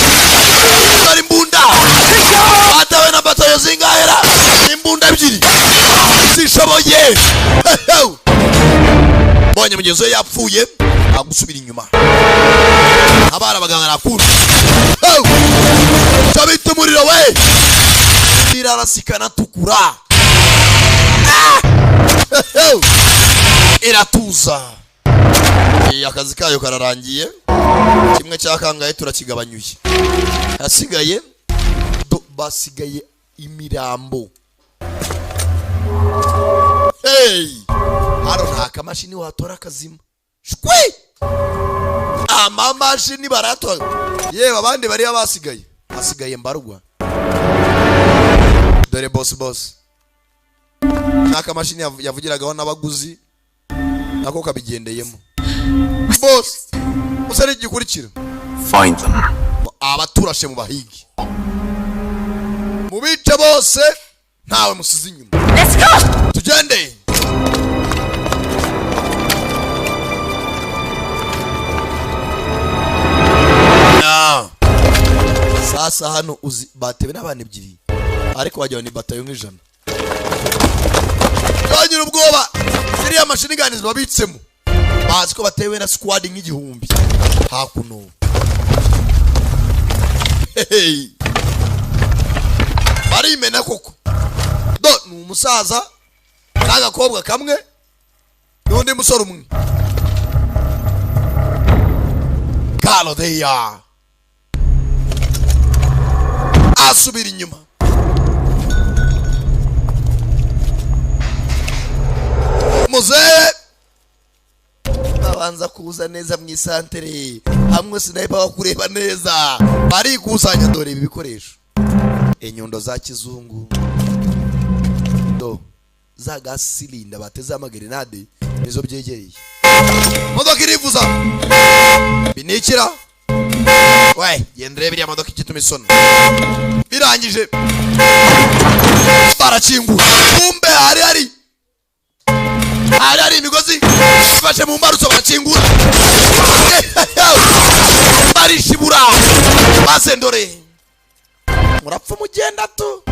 bari imbunda batawe na batayo zingahera imbunda ebyiri zishoboye. Bonye mugenzi we yapfuye agusubira inyuma abara abaganga nakuru chabita umuriro we birarasikana tukura iratuza. Akazi kayo kararangiye kimwe cyakangaye turakigabanyuye hasigaye basigaye imirambo. Haro nta kamashini watora akazima shwi amamashini baratora yewe abandi bari abasigaye hasigaye mbarwa dore boss nta kamashini yavugiragaho n'abaguzi nako kabigendeyemo. Boss usari gikurikira find them abaturashe mu bahigi mu bice bose ntawe musize inyuma. Let's go. Tugende. Sasa hano uzi batewe n'abantu ebyiri ariko bajyaho ni batayo nk'ijana. Banyura ubwoba ziriya mashini gun babitsemo bazi ko batewe na squad nk'igihumbi hakuno. Bari imena koko ni umusaza n'agakobwa kamwe n'undi musore umwe. Kalo deya asubira inyuma. Muzee abanza kuza neza mu isantere hamwe sniper bakureba neza bari kusanya dore ibi bikoresho inyundo za kizungu za gas cylinder bateze amagrenade nizo byegereye modoka irivuza binikira we yendere biriya modoka igituma isona birangije barakingura kumbe hari imigozi ifashe mu mbarutso barakingura barishibura maze ndore murapfa mugenda tu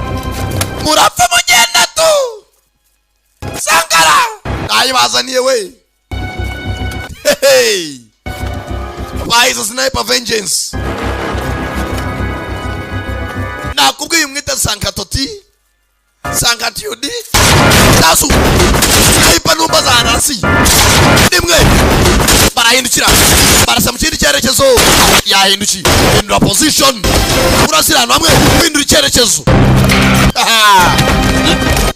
Sankara ayibazaniye we bayizo sniper vengeance nakubwiye umwita sankatoti sankatiyudi tasu sniper numba za nasi nimwe barahindukira barasa mu kindi cyerekezo yahindukiye hindura position urasirana hamwe hindura icyerekezo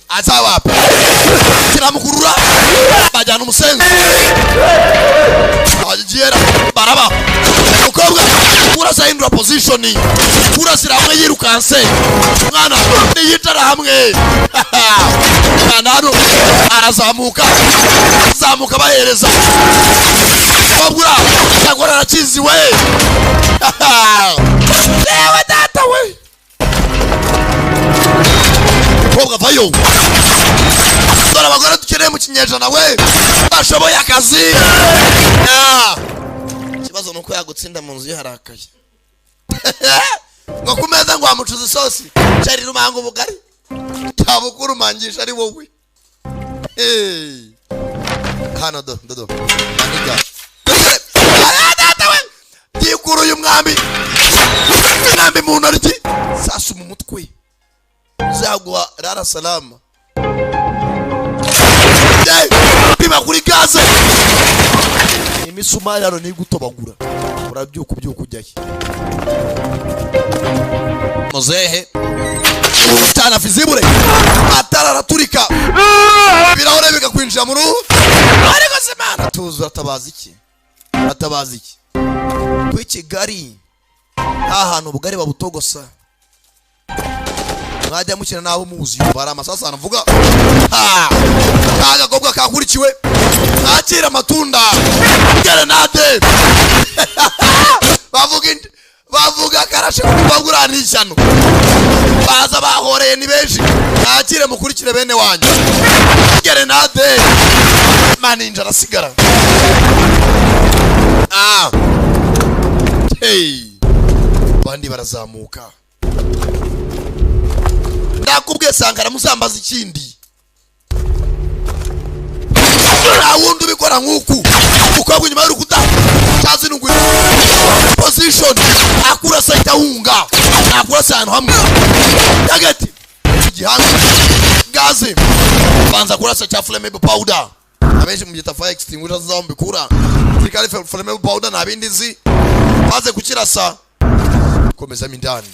azawapa kiramukurura bajyana umusenzi agiera baraba ukobwa urasahindura position urasira hamwe yirukanse mwana niyitara hamwe kanano arazamuka bahereza babura cyagora arakizi we ewe data we kobwa vayo dore abagore dukeneye mu kinyejana we bashoboye akazi. Ikibazo nuko yagutsinda mu nzu yarakaye ngo kumeza ngo amucuza isosi cyari rumango bugari tabukuru mangisha ari wowe hano do maniga data we dikuru uyu mwambi mu ntoryi sasu mu mutwe zagwa rara salama pima kuri gaze imisumari hano ni gutobagura urabyuka ujyaye muzehe cyana fizibure atara araturika birahure bigakwinjira mu ruhu ariko semana tuzo atabaza iki kuri Kigali ahantu bugari babutogosa mwajya mukina naho muzi bara amasasa anavuga agakobwa kakurikiwe nakira amatunda grenade bavuga karashe kubagura n'ishyano baza bahoreye ni benshi nakire mukurikire bene wanjye grenade maninja arasigara hey bandi barazamuka ndakubwiye Sankara muzambaza ikindi awundi bikora nkuku ukabwa inyuma y'urukuta cyazi nungwe position akura saita hunga akura sano hamwe target igihanga gaze banza kurasa cha flammable powder abenshi mu gita fire extinguisher zombi kura zikali flammable powder na bindizi baze kukirasa komeza mindani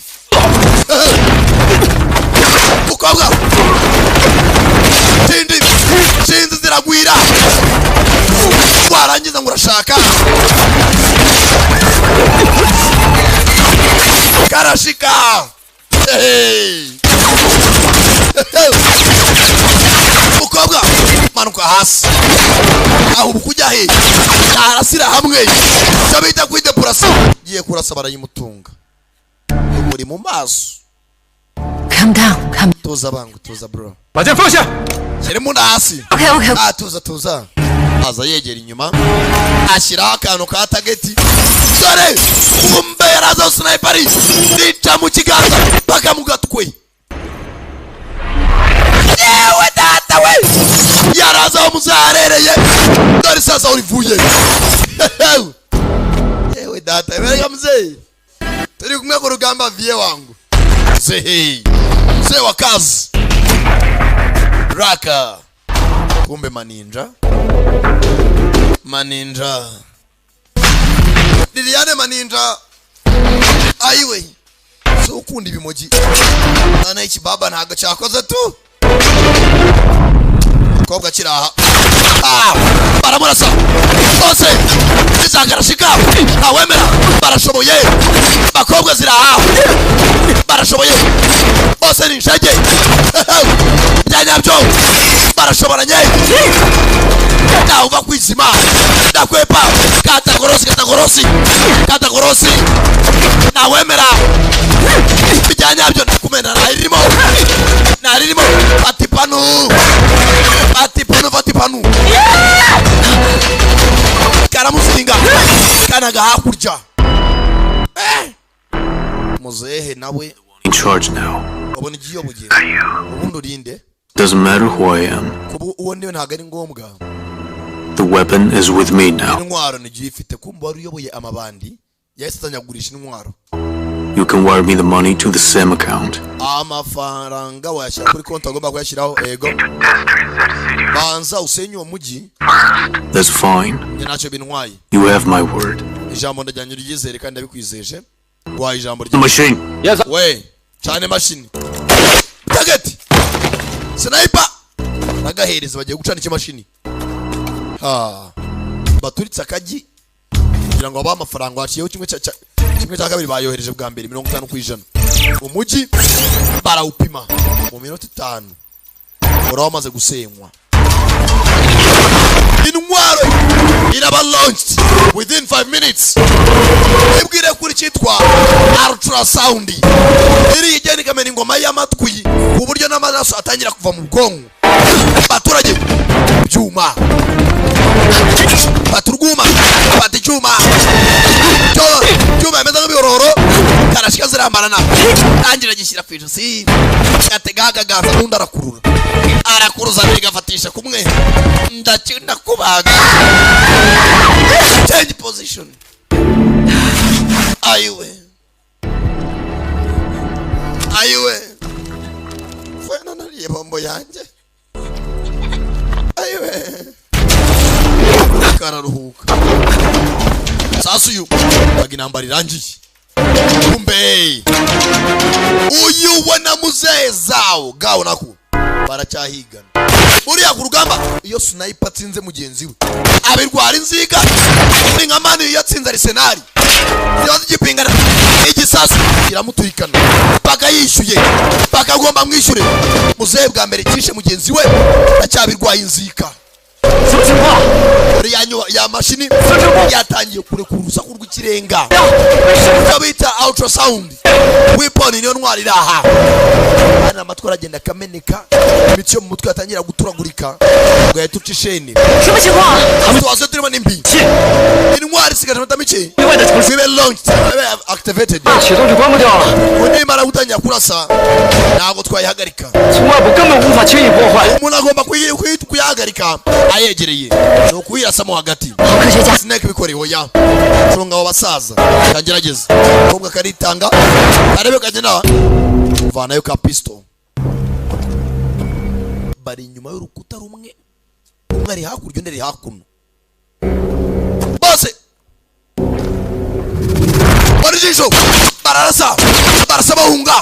ukabwa sinzi ziragwira warangiza ngo urashaka karashika ukabwa manuka hasi aho bukujya he arasira hamwe cyabita kwide purasa giye kurasa barayimutunga muri mu maso. Calm down, calm. Tuza bangu, tuza bro. Bajya fasha. Kirimo ndasi. Okay. Tuza. Aza yegera inyuma. Ashira akantu ka target. Sore, umbe yaraza sniper. Nica mu kiganza paka mu gatwe. Yewe data we. Yaraza umuzarereye. Dore sasa urivuye. Yewe data, wewe mzee. Turi kumwe ku rugamba vie wangu. Zehe. Mzee wa kazi. Raka. Kumbe maninja. Liliane maninja. Aiwe. So ukundi bimoji. Nana iki baba ntago cyakoze tu. Kobwa kiraha. Baramurasa. Bose. Izagarashika. Awemera. Barashoboye. Bakobwa ziraha. Barashoboye. Bose ni nshage. Byanyabyo. Barashoboranye. Uva kwizima. Ndakwepa. Katagorosi. Nawemera. Byanyabyo kumena naririmo. Batipanu. Karamusinga. Kanaga hakurya. Muzehe nawe. In charge now. Obone giyo bugiye. Ubundo rinde. Doesn't matter who I am. Kubu uwo ndiwe ntago ari ngombwa. The weapon is with me now. Intwaro ni gifite kumba wari uyoboye amabandi. Yahitanyagurisha intwaro. You can wire me the money to the same account. Amafaranga wayashira kuri konti agomba kuyashiraho ego. Banza usenye uwo mugi. That's fine. Ninacho bintwaye. You have my word. Ijambo ndajyanye ryizere kandi ndabikwizeje. Wa ijambo The machine. Yes. We, cyane machine. Target. Sniper. Nagahereza bagiye gucana iki machine. Baturitse akaji. Kugira ngo aba amafaranga waciyeho kimwe cya kabiri bayohereje bwa mbere 50%. Umuji barawupima mu minota 5. Uramaze gusenywa. Intwaro iraba launched within 5 minutes. Ibwire kuri cyitwa ultrasound. Iri igeni kamera ingoma y'amatwi ku buryo n'amaraso atangira kuva mu bwonko. Baturage byuma. Baturguma batijuma. Cyuma meza nk'ibiroro karashika zirambarana. Tangira gishyira fijosi. Yategaga gaza n'undi arakuruza bigafatisha kumwe. Ndakina kubaga. Change position. Aiwe. Fena nariye bombo yanje. Aiwe. kararuhuka sasa uyu baginambara irangiye kumbe uyu wana muzee zao gawo nako baracyahigana uriya ku rugamba iyo sniper atsinze mugenzi we abirwara inziga ni nka mani yatsinze Arsenal ziba zigipingana igisasu kiramuturikana paka yishyuye paka agomba mwishyure muzee bwa mbere kishe mugenzi we acyabirwaye inzika ya mashini yatangiye kurekura urusaku rw'ikirenga bita ultrasound weapon niyo ntwari iraha ana amatwi aragenda akameneka imitsi yo mu mutwe yatangira guturagurika ngo yatuce isheni tuwaze turimo n'imbi intwari sigaje amata mike zibe launched zibe activated undi mara gutangira kurasa ntabwo twayihagarika umuntu agomba kuyihagarika ayegereye no kuyirasamo hagati snake bikoreho ya tunga wabasaza kagerageza ubwo karitanga arebe kagena vanayo ka pistol bari inyuma y'urukuta rumwe umwe ari hakurya undi ari hakuno bose barijisho bararasa bahunga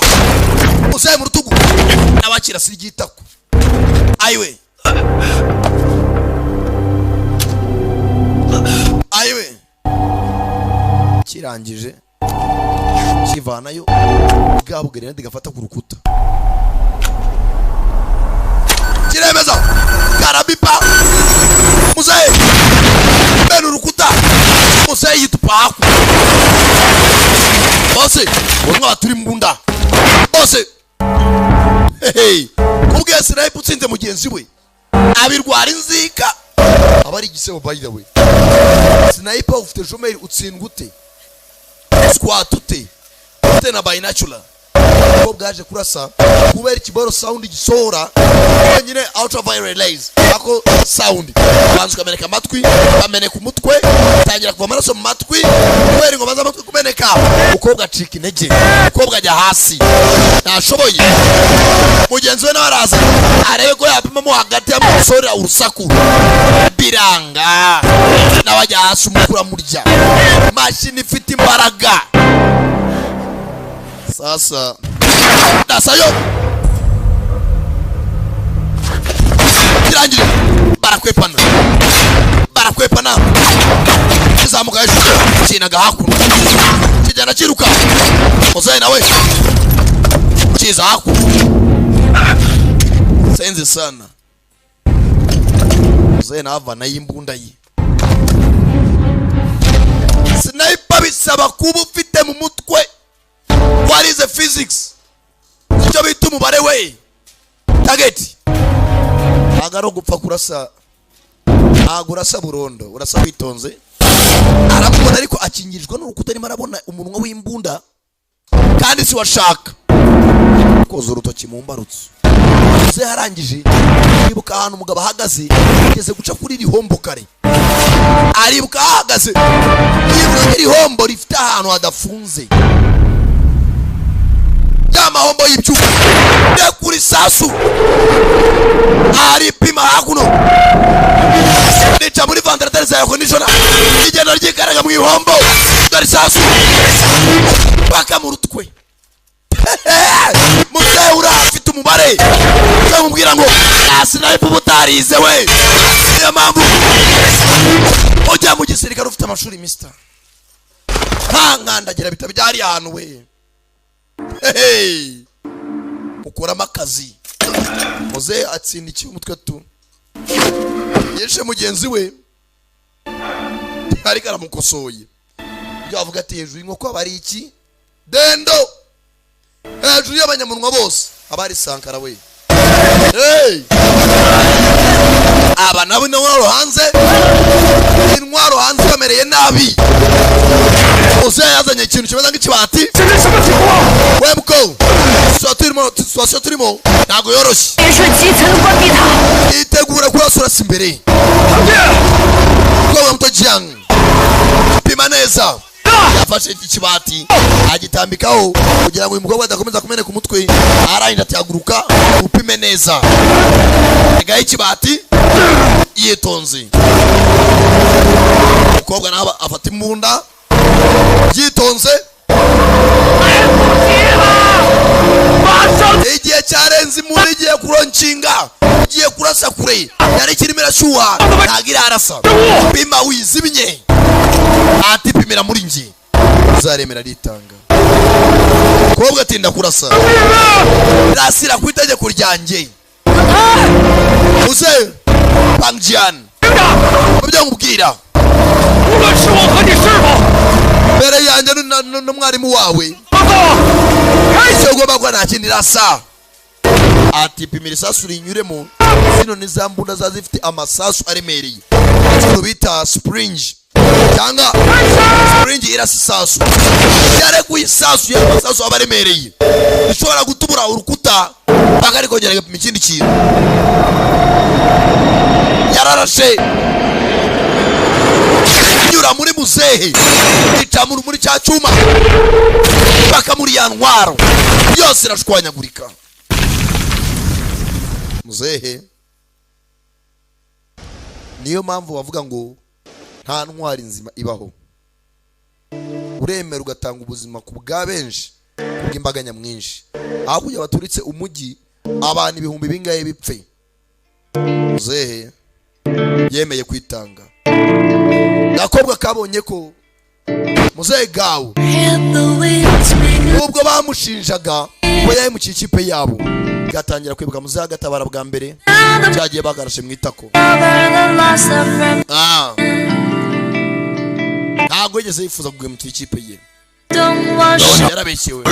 uzaye mu rutugu n'abakira sirigitako ayiwe kirangije kivanayo bwabugere ndi gafata ku rukuta kiremeza karabipa muzaye bene urukuta muzaye yitupa bose wonwa turi mbunda bose hey kubwiye sniper utsinze mugenzi we abirwara inzika abari gisebo by the way sniper ufite jomeri utsindwa ute squat ute na binocular ko bwaje kurasa kubera ikiboro sound gisohora nyine ultraviolet rays ako sound banzu kameneka amatwi kameneka umutwe tangira kuva amaraso mu matwi kubera ngo baza amatwi kumeneka ukobwa cika intege ukobwa ajya hasi nashoboye mugenzi we n'araza arebe ko yapimamo hagati y'amusora urusaku biranga n'abajya hasi umukura murya mashini ifite imbaraga sasa dasayo kirangire barakwepana kizamuka hejuru kinaga hakuno kijana kiruka muzaye nawe kiza hakuno senze sana muzaye nava na yimbunda ye sniper bisaba kuba ufite mu mutwe what is the physics icyo bita umubare we target agaro gupfa kurasa agurasa burondo urasa witonze arabona ariko akingirijwe n'urukuta arimo arabona umunwa w'imbunda kandi si washaka koza urutoki mu mbarutso ze harangije yibuka ahantu umugabo ahagaze yigeze guca kuri rihombo kare aribuka ahagaze yibuka rihombo rifite ahantu hadafunze mahombo y'ibyuma ne kuri sasu ari pima hakuno necha muri vandrateri za conditioner igenda ryikaraga mu ihombo dari sasu baka mu rutwe muze urafite umubare cyamubwira ngo sniper butarize we niyo mpamvu ujya mu gisirikare ufite amashuri mister nkandagira bitaba byari ahantu we hey ukora makazi muze atsindikiye umutwe tu yeshe mugenzi we ari karamukosoye byo avuga ati hejuru inkoko abari iki dendo hejuru y'abanyamunwa bose abari sankara we hey aba nabo n'waro hanze intwaro hanze bamereye nabi uze yazanye ikintu kimeze nk'ikibati webco situation turimo ntago yoroshye itegura kurasura imbere kwa mto Jiang pima neza yafashe ikibati agitambikaho kugira ngo uyu mukobwa adakomeza kumeneka umutwe arahinda ataguruka upime neza agaye ikibati yitonze. Umukobwa nawe afata imbunda yitonze. Igihe cyarenze imbunda igiye kuronshinga, igiye kurasa kure, yari kirimo irashyuha ntabwo irarasa. Pima wizibinye, ati pimira muri njye uzaremera ritanga. Umukobwa atinda kurasa, rasira ku itegeko ryanjye. Uze Pangjian mubyo nkubwira mbere yanjye n'umwarimu wawe icyo ugomba kuba nta kindi rasa. Ati pimira isasu rinyuremo, zino ni za mbunda za zifite amasasu aremereye, icyo bita springe cyangwa springe irasa isasu. Yare ku isasu y'amasasu aba aremereye ishobora gutubura urukuta paka ariko kongera gapima ikindi kintu. Yararashe nyura muri muzehe, ica muri cya cyuma paka muri ya ntwaro yose irashwanyagurika. Muzehe niyo mpamvu bavuga ngo nta ntwari nzima ibaho. Uremera ugatanga ubuzima ku bwa benshi kubw'imbaga nyamwinshi, aho kujya baturitse umujyi abantu ibihumbi bingahe bipfe. Muzehe yemeye kwitanga. Gakobwa kabonye ko muzehe gawe ubwo bamushinjaga ko yahemukiye ikipe yabo, gatangira kwibuka muzehe agatabara bwa mbere cyagiye bagarashe mu itako. Ntabwo yigeze yifuza guhemukira ikipe ye, yarabeshyewe.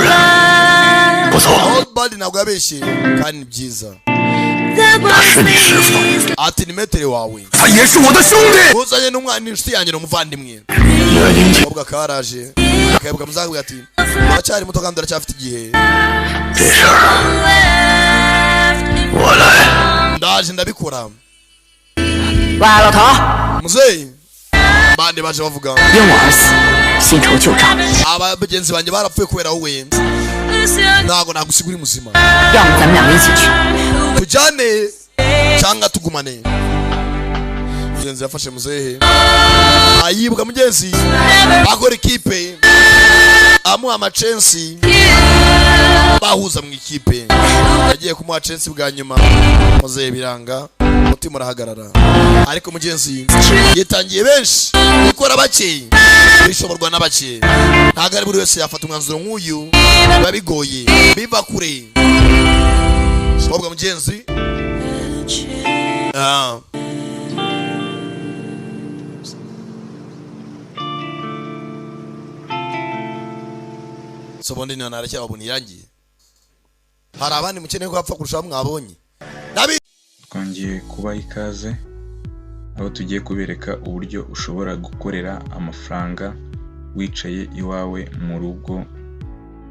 Old Bad ntabwo yabeshye kandi ni byiza. Ati ni metere wawe, uzanye n'umwana inshuti yanjye n'umuvandimwe. Umukobwa karaje akayibuka muzaga ati uracyari muto kandi uracyafite igihe. Ndaje ndabikora. Muzehe bande baje bavuga aba bagenzi banjye barapfuye kubera wowe, ntago nagusigura muzima. Tujyane cyangwa tugumane. Mugenzi yafashe muzehe ayibuka mugenzi akora ikipe amuha amachensi bahuza mu ikipe. Yagiye kumuha chance bwa nyuma muzehe biranga, umutima urahagarara. Ariko mugenzi yitangiye benshi ikora bake bishoborwa na bake, ntago ari buri wese yafata umwanzuro nk'uyu, babigoye biva kure. Sobwa mugenzi sobondi none aracyababona irangiye. Hari abandi mukeneye ko bapfa kurushaho mwabonye. Twongeye kubaha ikaze aho tugiye kubereka uburyo ushobora gukorera amafaranga wicaye iwawe mu rugo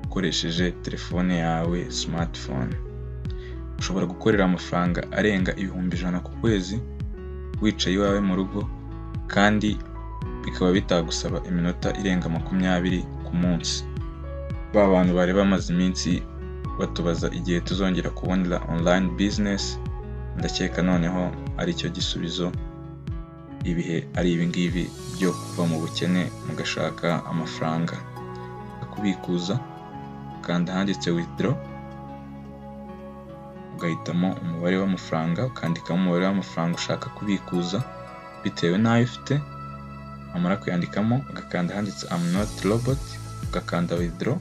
ukoresheje telefone yawe smartphone. Ushobora gukorera amafaranga arenga 1,100 ku kwezi wicaye iwawe mu rugo, kandi bikaba bitagusaba iminota irenga 20 ku munsi. Ba bantu bari bamaze iminsi batubaza igihe tuzongera kubonera online business, ndakeka noneho ari cyo gisubizo. Ibihe ari ibingibi byo kuva mu bukene mugashaka amafaranga. Kubikuza kandi handitse withdraw, ugahitamo umubare w'amafaranga, ukandikamo umubare w'amafaranga ushaka kubikuza bitewe n'ayo ufite. Amara kuyandikamo ugakanda handitse I'm not robot, ugakanda withdraw,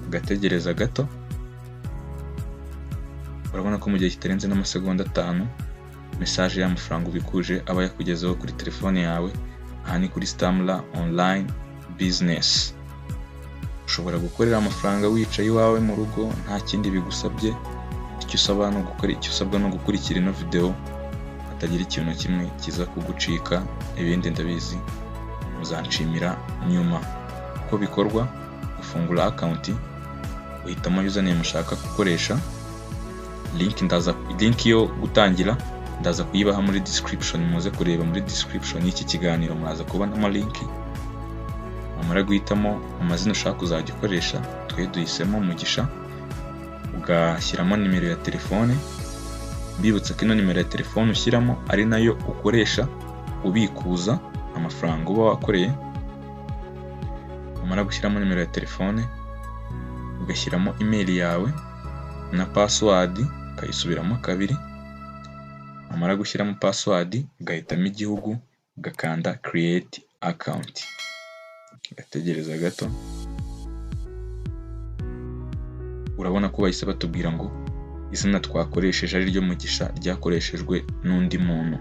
ugategereza gato. Urabona ko mu gihe kitarenze n'amasegonda 5 message y'amafaranga ubikuje aba yakugezeho kuri telefone yawe. Aha ni kuri Stamla online business. Ushobora gukorera amafaranga wicaye iwawe mu rugo nta kindi bigusabye. Icyo usabwa no gukurikira ino video, hatagira ikintu kimwe kiza kugucika. Ibindi ndabizi muzanshimira nyuma. Uko bikorwa: ufungura account, uhitamo username ushaka gukoresha. Link yo gutangira ndaza kuyibaha muri description, muze kureba muri description y'iki kiganiro muraza kubona link. Amara guhitamo amazina ushaka kuzajya ukoresha, twe duhisemo Mugisha, ugashyiramo nimero ya telefone, Mbibutsa ko ino nimero ya telefone ushyiramo ari nayo ukoresha ubikuza amafaranga uba wakoreye. Umara gushyiramo nimero ya telefone ugashyiramo email yawe na password ukayisubiramo kabiri. Umara gushyiramo password ugahitamo igihugu ugakanda create account. Ugategereza gato. Urabona ko bahise batubwira ngo izina twakoresheje ari ryo Mugisha ryakoreshejwe n'undi muntu.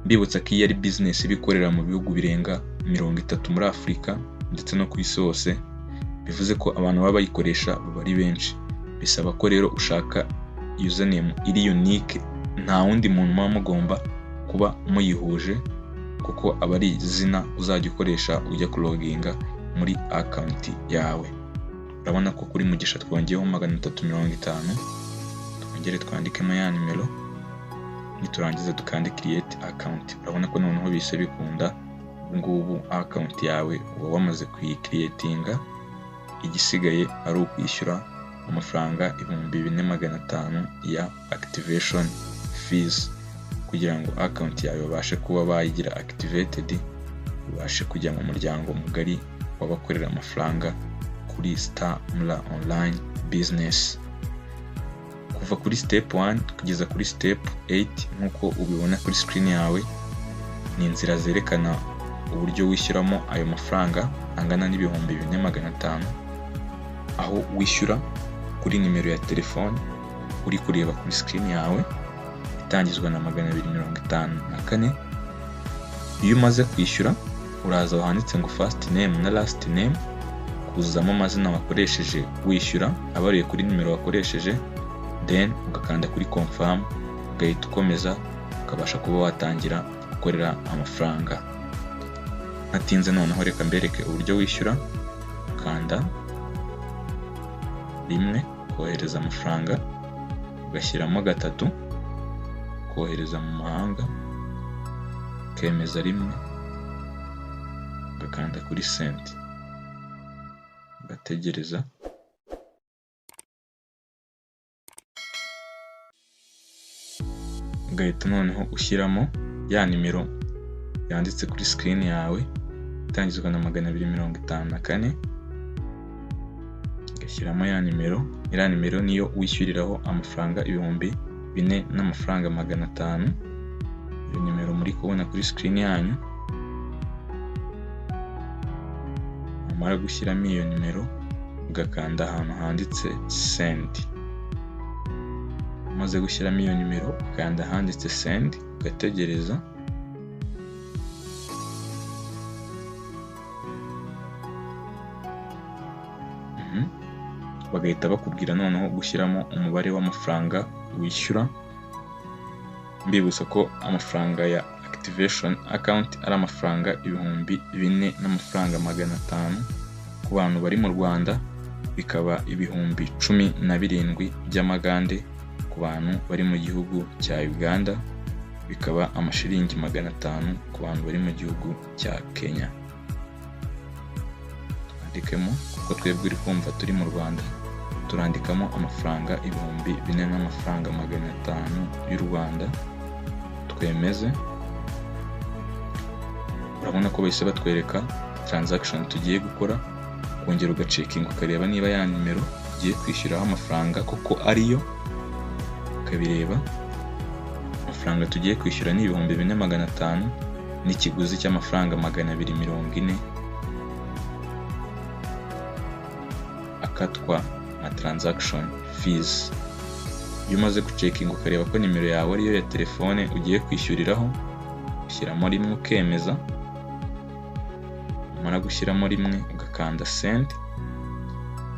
Mbibutsa ko iyi ari business ibikorera mu bihugu birenga 30 muri Afurika ndetse no ku isi hose. Bivuze ko abantu baba bayikoresha baba ari benshi. Bisaba ko rero ushaka username iri unique, nta wundi muntu muba mugomba kuba muyihuje, kuko aba ari izina uzajya ukoresha ujya kuloginga muri account yawe. Urabona ko kuri Mugisha twongeyeho 350. Twongere twandikemo ya nimero, niturangiza dukande create account. Urabona ko noneho bise bikunda. Ngubu account yawe uba wamaze kuyicreatinga. Igisigaye ari ukwishyura amafaranga 2500 ya activation fees kugira ngo account yawe babashe kuba bayigira activated, ubashe kujya mu muryango mugari w'abakorera amafaranga kuri Star Mula Online Business. Kuva kuri step 1 kugeza kuri step 8 nkuko ubibona kuri screen yawe, ni inzira zerekana uburyo wishyuramo ayo mafaranga angana n'ibihumbi 2500, aho wishyura kuri nimero ya telefone uri kureba kuri screen yawe itangizwa na 254. Iyo umaze kwishyura uraza wahanditse ngo first name na last name, kuzamo amazina wakoresheje wishyura abariye kuri nimero wakoresheje, then ugakanda kuri confirm, ugahita ukomeza ukabasha kuba watangira gukorera amafaranga. Natinze noneho reka mbereke uburyo wishyura. Kanda rimwe kohereza amafaranga, ugashyiramo 3 kohereza mu mahanga, ukemeza rimwe, ugakanda kuri send, ugategereza. Ugahita noneho ushyiramo ya nimero yanditse kuri screen yawe itangizwa na 254. Ugashyiramo ya nimero. Iriya nimero niyo wishyuriraho amafaranga 4000 n'amafaranga 500. Iyo nimero muri kubona kuri screen yanyu. Umara gushyiramo iyo nimero ugakanda ahantu handitse send. Umaze gushyiramo iyo nimero ukanda handitse send, ugategereza. Bagahita bakubwira noneho gushyiramo umubare w'amafaranga wishyura. Mbibutsa ko amafaranga ya activation account ari amafaranga 4000 n'amafaranga 500 ku bantu bari mu Rwanda, bikaba 10017 by'amagande ku bantu bari mu gihugu cya Uganda, bikaba amashiringi 500 ku bantu bari mu gihugu cya Kenya. Twandikemo kuko twebwe uri kumva turi mu Rwanda, turandikamo amafaranga 4000 n'amafaranga 500 y'u Rwanda, twemeze. Urabona ko bahise batwereka transaction tugiye gukora. Kongera ugacekinga ukareba niba ya nimero ugiye kwishyuraho amafaranga koko ariyo, ukabireba. Amafaranga tugiye kwishyura ni 2500 n'ikiguzi cy'amafaranga 240 akatwa na transaction fees. Iyo umaze gucekinga ukareba ko nimero yawe ariyo ya telefone ugiye kwishyuriraho, ushyiramo rimwe ukemeza. Umara gushyiramo rimwe ugakanda send,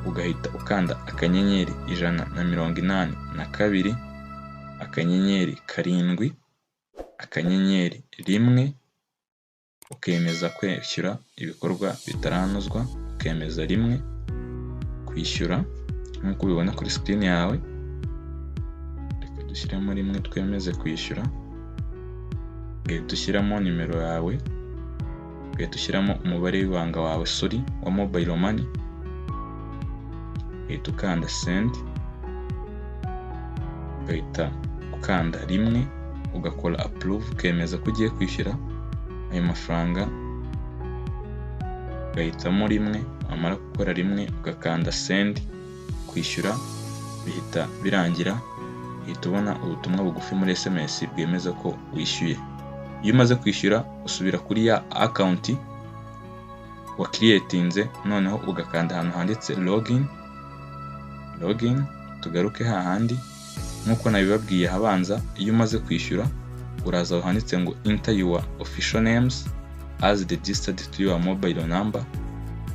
ugahita ukanda akanyenyeri 182 akanyenyeri 7 akanyenyeri 1, ukemeza kwishyura ibikorwa bitaranozwa, ukemeza rimwe kwishyura nk'uko ubibona kuri screen yawe. Reka dushyiramo rimwe twemeze kwishyura, ugahita ushyiramo nimero yawe, ugahita ushyiramo umubare w'ibanga wawe wa mobile money, ugahita ukanda send, ugahita ukanda rimwe ugakora approve ukemeza ko ugiye kwishyura ayo mafaranga, ugahitamo rimwe, wamara gukora rimwe ugakanda send kwishyura, bihita birangira, uhita ubona ubutumwa bugufi muri SMS bwemeza ko wishyuye. Iyo umaze kwishyura usubira kuri ya account wa creatinze, noneho ugakanda ahantu handitse login, tugaruke hahandi nkuko nabibabwiye habanza. Iyo umaze kwishyura uraza handitse ngo enter your official names as registered to your mobile number,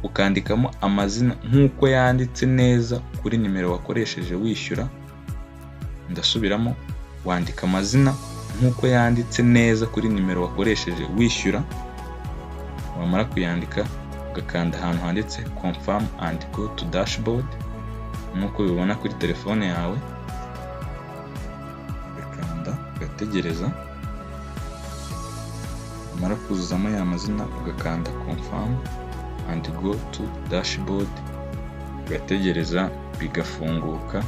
ukandikamo amazina nkuko yanditse neza kuri nimero wakoresheje wishyura. Ndasubiramo, wandika amazina nkuko yanditse neza kuri nimero wakoresheje wishyura, wamara kuyandika ugakanda ahantu handitse confirm and go to dashboard nkuko bibona kuri telefone yawe, ugakanda ugategereza, wamara kuzuzamo ya mazina ugakanda confirm and go to dashboard, ugategereza bigafunguka.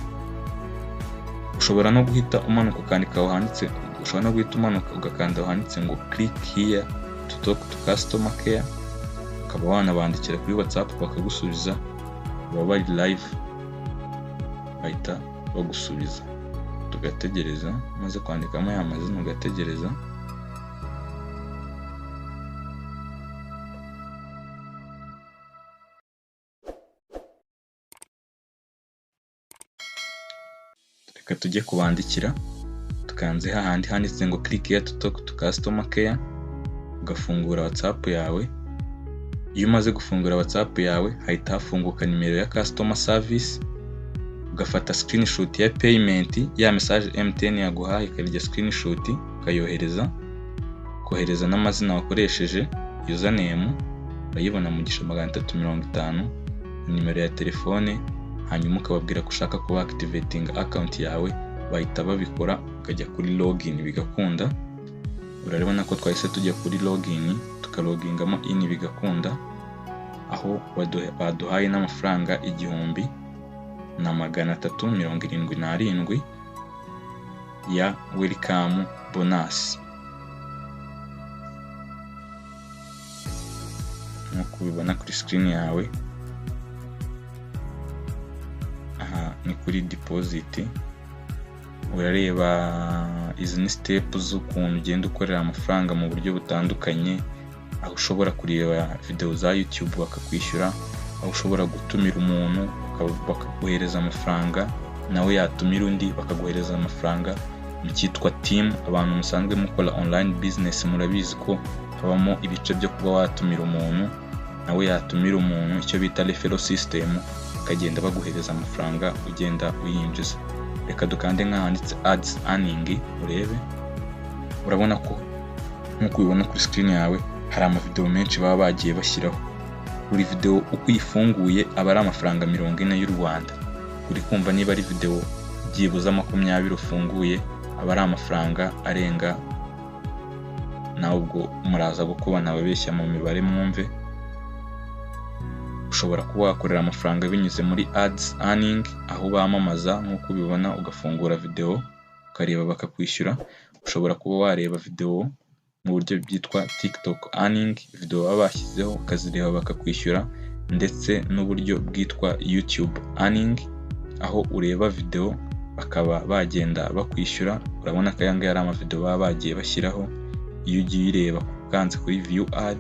Ushobora no guhita umanuka ukandika aho handitse, ushobora no guhita umanuka ugakanda aho handitse ngo click here to talk to customer care, ukaba wanabandikira kuri WhatsApp bakagusubiza, baba bari live bahita bagusubiza. Tugategereza, maze kwandikamo ya mazina ugategereza. Reka tujye kubandikira, tukanze hahandi handitse ngo click here to talk to customer care, ugafungura WhatsApp yawe. Iyo umaze gufungura WhatsApp yawe hahita hafunguka nimero ya customer service, ugafata screenshot ya payment ya message MTN yaguhaye, ikarya screenshot ukayohereza, kohereza n'amazina wakoresheje, username urayibona mu gisho 350, nimero ya telefone, hanyuma ukababwira ko ushaka kuba activating account yawe, bahita babikora, ukajya kuri login bigakunda. Uraribona ko twahise tujya kuri login, tukalogingamo in bigakunda, aho baduhaye n'amafaranga 1377 ya welcome bonus. Nkuko ubibona kuri screen yawe, aha ni kuri deposit. Urareba izi ni step z'ukuntu ugenda ukorera amafaranga mu buryo butandukanye, aho ushobora kureba video za YouTube bakakwishyura, aho ushobora gutumira umuntu bakaguhereza amafaranga, nawe yatumira undi bakaguhereza amafaranga. Mu cyitwa team, abantu musanzwe mukora online business murabizi ko habamo ibice byo kuba watumira umuntu nawe yatumira umuntu, icyo bita referral system, ukagenda baguhereza amafaranga ugenda uyinjiza. Reka dukande nk'ahanditse ads earning urebe. Urabona ko nkuko ubibona kuri screen yawe hari amavideo menshi baba bagiye bashyiraho. Buri video uko ifunguye aba ari amafaranga 40 y'u Rwanda. Uri kumva niba ari video byibuza 20 ufunguye aba ari amafaranga arenga, nawe ubwo muraza gukubana ababeshya mu mibare mwumve. Ushobora kuba wakorera amafaranga binyuze muri ads earning, aho bamamaza nkuko ubibona, ugafungura video ukareba bakakwishyura. Ushobora kuba wareba video mu buryo byitwa TikTok earning, video baba bashyizeho ukazireba bakakwishyura, ndetse n'uburyo bwitwa YouTube earning, aho ureba video bakaba bagenda bakwishyura. Urabona ko yanga yari amavideo baba bagiye bashyiraho. Iyo ugiye ureba ukanze kuri view ad,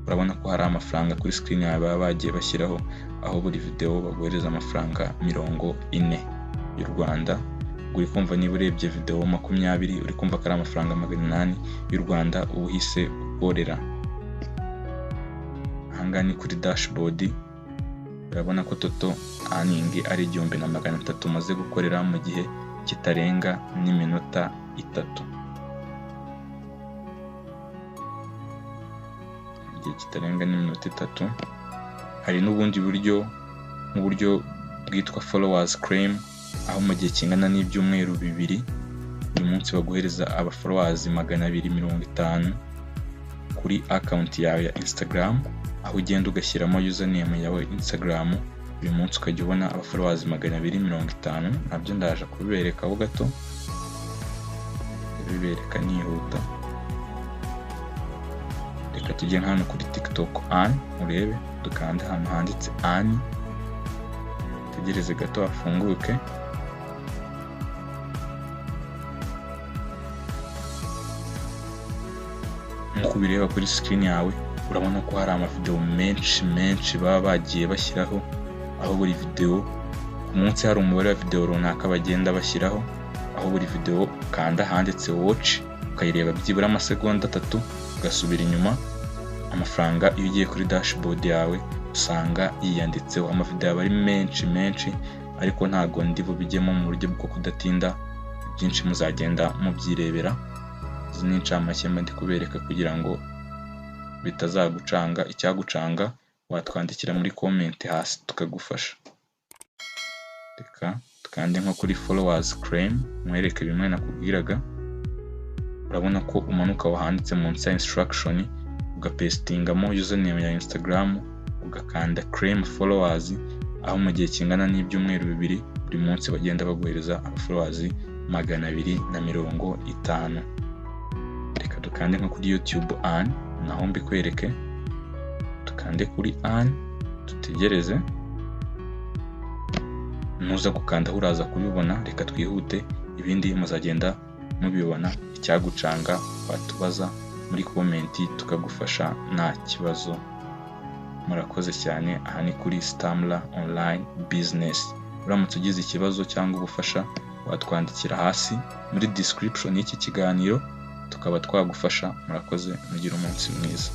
urabona ko hari amafaranga kuri screen yawe baba bagiye bashyiraho, aho buri video baguhereza amafaranga 40 y'u Rwanda. Uri kumva niba urebye video 20 uri kumva ko ari amafaranga 800 y'u Rwanda uhise ukorera. Ahanga ni kuri dashboard, urabona ko total earning ari 1300 umaze gukorera mu gihe kitarenga n'iminota 3. Igihe kitarenga n'iminota 3. Hari n'ubundi buryo, nk'uburyo bwitwa followers claim, aho mu gihe kingana n'ibyumweru 2 buri munsi baguhereza aba followers 250 kuri account yawe ya Instagram, aho ugenda ugashyiramo username yawe Instagram, buri munsi ukajya ubona aba followers 250. Nabyo ndaje kubibereka ho gato. bibereka nihuta. Reka tujye hano kuri TikTok Anne urebe, dukanda hano handitse Anne, tegereze gato afunguke. Nkuko bireba kuri screen yawe urabona ko hari amavideo menshi baba bagiye bashyiraho, aho buri video ku munsi hari umubare wa video runaka bagenda bashyiraho, aho buri video kanda handitse watch ukayireba byibura amasegonda 3 ugasubira inyuma. Amafaranga iyo ugiye kuri dashboard yawe usanga yiyanditseho amavideo aba ari menshi, ariko ntago ndi bubijyemo mu buryo bwo kudatinda, byinshi muzagenda mubyirebera. Izi ni incamake ndi kubereka kugira ngo bitazagucanga. Icyagucanga watwandikira muri comment hasi tukagufasha. Reka tukande nko kuri followers claim mwereke bimwe nakubwiraga. Urabona ko umanuka wahanditse munsi ya instruction ugapestingamo username ya Instagram ugakanda claim followers, aho mu gihe kingana n'ibyumweru 2 buri munsi bagenda baguhereza followers 250. Reka dukande nko kuri YouTube Anne naho mbikwereke. Dukande kuri Anne tutegereze, nuza gukanda uraza kubibona. Reka twihute, ibindi muzagenda mubibona. Icyagucanga watubaza muri comment tukagufasha nta kibazo. Murakoze cyane. Aha ni kuri Stamla Online Business. Uramutse ugize ikibazo cyangwa ubufasha watwandikira hasi muri description y'iki kiganiro tukaba twagufasha. Murakoze, mugire umunsi mwiza.